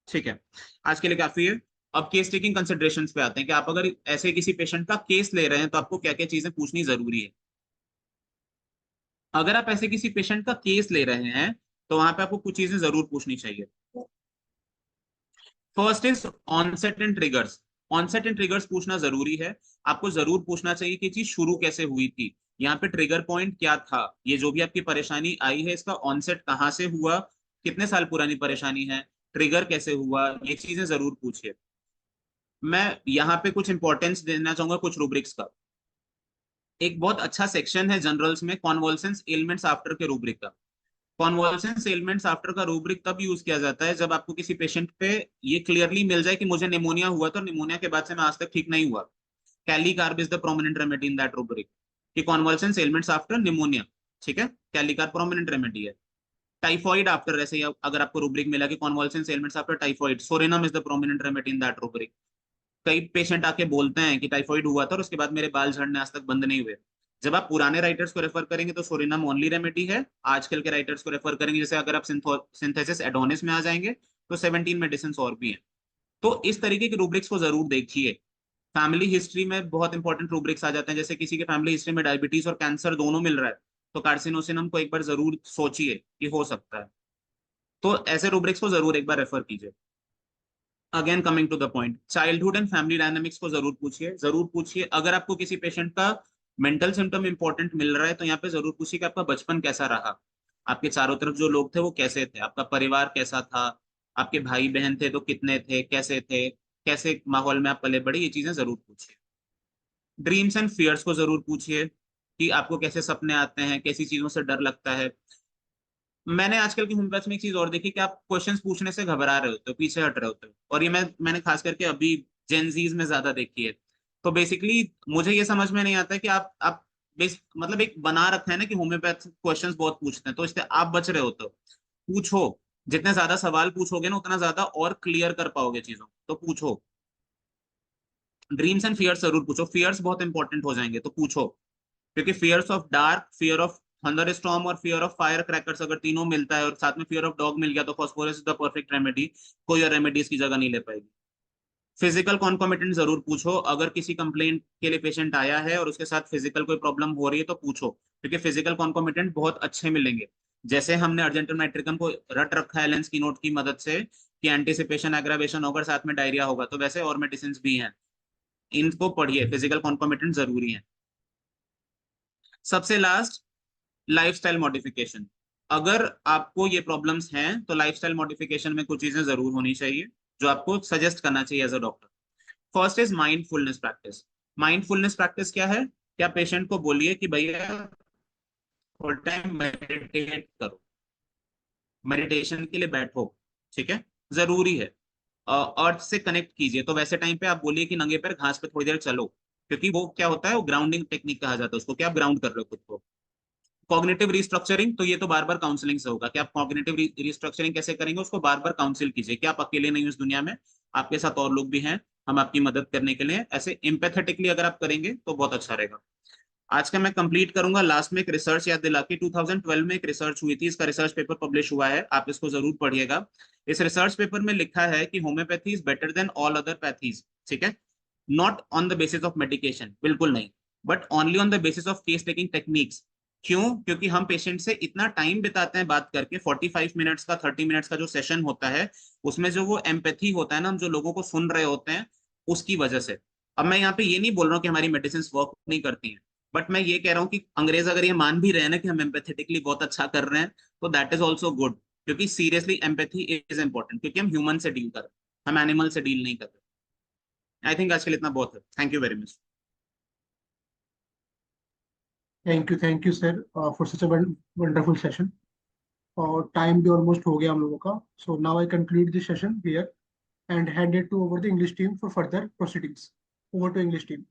ठीक है, आज के लिए काफी है। अब केस टेकिंग कंसिडरेशंस पे आते हैं कि आप अगर ऐसे किसी पेशेंट का केस ले रहे हैं तो आपको क्या क्या चीजें पूछनी जरूरी है। अगर आप ऐसे किसी पेशेंट का केस ले रहे हैं तो वहां पे आपको कुछ चीजें जरूर पूछनी चाहिए। First is onset and triggers. Onset and triggers पूछना जरूरी है। आपको जरूर पूछना चाहिए कि चीज शुरू कैसे हुई थी, यहाँ पे ट्रिगर पॉइंट क्या था, ये जो भी आपकी परेशानी आई है इसका ऑनसेट कहाँ से हुआ, कितने साल पुरानी परेशानी है, ट्रिगर कैसे हुआ, ये चीजें जरूर पूछिए। मैं यहाँ पे कुछ इंपॉर्टेंस देना चाहूंगा कुछ रूब्रिक्स का। एक बहुत अच्छा सेक्शन है जनरल्स में कॉन्वोल्सेंस एलिमेंट्स आफ्टर के रूब्रिक का। कॉन्वोल्सेंस एलिमेंट्स आफ्टर का रूब्रिक तब यूज किया जाता है जब आपको किसी पेशेंट पे ये क्लियरली मिल जाए कि मुझे निमोनिया हुआ था और निमोनिया के बाद से मैं आज तक ठीक नहीं हुआ। Kali carb is the prominent remedy in that rubric, कि कॉन्वोल्सेंस एलिमेंट्स आफ्टर निमोनिया। ठीक है, कैलीकार्ब प्रोमिनेंट रेमेडी है। टाइफॉइड आफ्टर, ऐसे अगर आपको रूब्रिक मिला कि convalescence elements after typhoid, psorinum is the prominent remedy in that rubric. कई पेशेंट आके बोलते हैं कि टाइफॉइड हुआ था और उसके बाद मेरे बाल झड़ने आज तक बंद नहीं हुए। जब आप पुराने राइटर्स को रेफर करेंगे तो सोरिनम ओनली रेमेडी है। आजकल के राइटर्स को रेफर करेंगे, जैसे अगर आप सिंथेसिस एडोनिस में आ जाएंगे तो 17 मेडिसिन और भी हैं। तो इस तरीके के रूब्रिक्स को जरूर देखिए। फैमिली हिस्ट्री में बहुत इंपॉर्टेंट रूब्रिक्स आ जाते हैं, जैसे किसी के फैमिली हिस्ट्री में डायबिटीज और कैंसर दोनों मिल रहा है तो कार्सिनोसिनम को एक बार जरूर सोचिए कि हो सकता है। तो ऐसे रूब्रिक्स को जरूर एक बार रेफर कीजिए। Again coming to the point, childhood and family dynamics को जरूर पूछिए, जरूर पूछिए। अगर आपको किसी पेशेंट का मेंटल सिम्टम इंपॉर्टेंट मिल रहा है तो यहाँ पे जरूर पूछिए कि आपका बचपन कैसा रहा, आपके चारों तरफ जो लोग थे वो कैसे थे, आपका परिवार कैसा था, आपके भाई बहन थे तो कितने थे, कैसे थे, कैसे माहौल में आप पले बड़े, ये चीजें जरूर पूछिए। ड्रीम्स एंड फियर्स को जरूर पूछिए कि आपको कैसे सपने आते हैं, कैसी चीजों से डर लगता है। मैंने आजकल की होमपैथ में एक चीज और देखी कि आप क्वेश्चंस पूछने से घबरा रहे होते हो, पीछे हट रहे होते हो, और ये मैंने खास करके अभी जेनजीज में ज्यादा देखी है। तो बेसिकली मुझे ये समझ में नहीं आता है कि आप मतलब एक बना रखा है ना कि होम्योपैथ क्वेश्चंस बहुत पूछते हैं, तो इससे आप बच रहे होते हो। पूछो, जितने ज्यादा सवाल पूछोगे ना उतना ज्यादा और क्लियर कर पाओगे चीजों, तो पूछो। ड्रीम्स एंड फियर्स जरूर पूछो, फियर्स बहुत इंपॉर्टेंट हो जाएंगे तो पूछो, क्योंकि fears of dark, fear of thunderstorm और फियर ऑफ फायर क्रैकर्स अगर तीनों मिलता है और साथ में फियर ऑफ डॉग मिल गया तो phosphorus is the perfect remedy, कोई और रेमेडी इसकी जगह नहीं ले पाएगी। फिजिकल कॉन्कोमिटेंट जरूर पूछो, अगर किसी कंप्लेंट के लिए पेशेंट आया है और उसके साथ फिजिकल कोई प्रॉब्लम हो रही है तो पूछो, क्योंकि फिजिकल कॉन्कोमिटेंट बहुत अच्छे मिलेंगे। जैसे हमने अर्जेंटम नाइट्रिकम को रट रखा है एलेंस की नोट की मदद से कि एंटीसिपेशन एग्रावेशन होगा साथ में डायरिया होगा, तो वैसे और मेडिसिन भी हैं, इनको पढ़िए, फिजिकल कॉन्कोमिटेंट जरूरी है। सबसे लास्ट, लाइफस्टाइल मॉडिफिकेशन। अगर आपको ये प्रॉब्लम्स हैं तो लाइफस्टाइल मॉडिफिकेशन में कुछ चीजें जरूर होनी चाहिए जो आपको सजेस्ट करना चाहिए as a doctor. First is mindfulness practice. Mindfulness practice क्या है? क्या पेशेंट को बोलिए कि भैया फुल टाइम मेडिटेट करो, मेडिटेशन के लिए बैठो। ठीक है, जरूरी है। अर्थ से कनेक्ट कीजिए, तो वैसे टाइम पे आप बोलिए कि नंगे पैर घास पे थोड़ी देर चलो, क्योंकि वो क्या होता है, वो ग्राउंडिंग टेक्निक कहा जाता है उसको, कि आप ग्राउंड कर रहे हो खुद को। कॉग्निटिव रिस्ट्रक्चरिंग, तो ये तो बार बार काउंसलिंग से होगा कि आप कॉग्निटिव रिस्ट्रक्चरिंग कैसे करेंगे, उसको बार बार काउंसिल कीजिए कि आप अकेले नहीं हो इस दुनिया में, आपके साथ और लोग भी हैं, हम आपकी मदद करने के लिए ऐसे एम्पैथेटिकली अगर आप करेंगे तो बहुत अच्छा रहेगा। आज का मैं कंप्लीट करूंगा लास्ट में एक रिसर्च याद दिला के। 2012 में एक रिसर्च हुई थी, इसका रिसर्च पेपर पब्लिश हुआ है, आप इसको जरूर पढ़िएगा। इस रिसर्च पेपर में लिखा है कि homeopathy is better than all other pathies, ठीक है, not on the basis of medication, बिल्कुल नहीं, but only on the basis of case taking techniques. क्यों? क्योंकि हम पेशेंट से इतना टाइम बिताते हैं बात करके, 45 मिनट्स का 30 मिनट्स का जो सेशन होता है, उसमें जो वो एम्पैथी होता है ना, हम जो लोगों को सुन रहे होते हैं, उसकी वजह से। अब मैं यहाँ पे ये नहीं बोल रहा हूँ कि हमारी मेडिसिन वर्क नहीं करती हैं, बट मैं ये कह रहा हूँ कि अंग्रेज अगर ये मान भी रहे हैं ना कि हम एम्पैथेटिकली बहुत अच्छा कर रहे हैं, तो दैट इज ऑल्सो गुड, क्योंकि सीरियसली एम्पैथी इज इंपॉर्टेंट, क्योंकि हम ह्यूमन से डील कर रहे हैं, हम एनिमल से डील नहीं कर रहे। आई थिंक आज के लिए इतना बहुत है। Thank you very much. Thank you sir for such a wonderful session. और टाइम भी ऑलमोस्ट हो गया हम लोगों का, so now I conclude this session here and hand it to over the English team for further proceedings. Over to English team.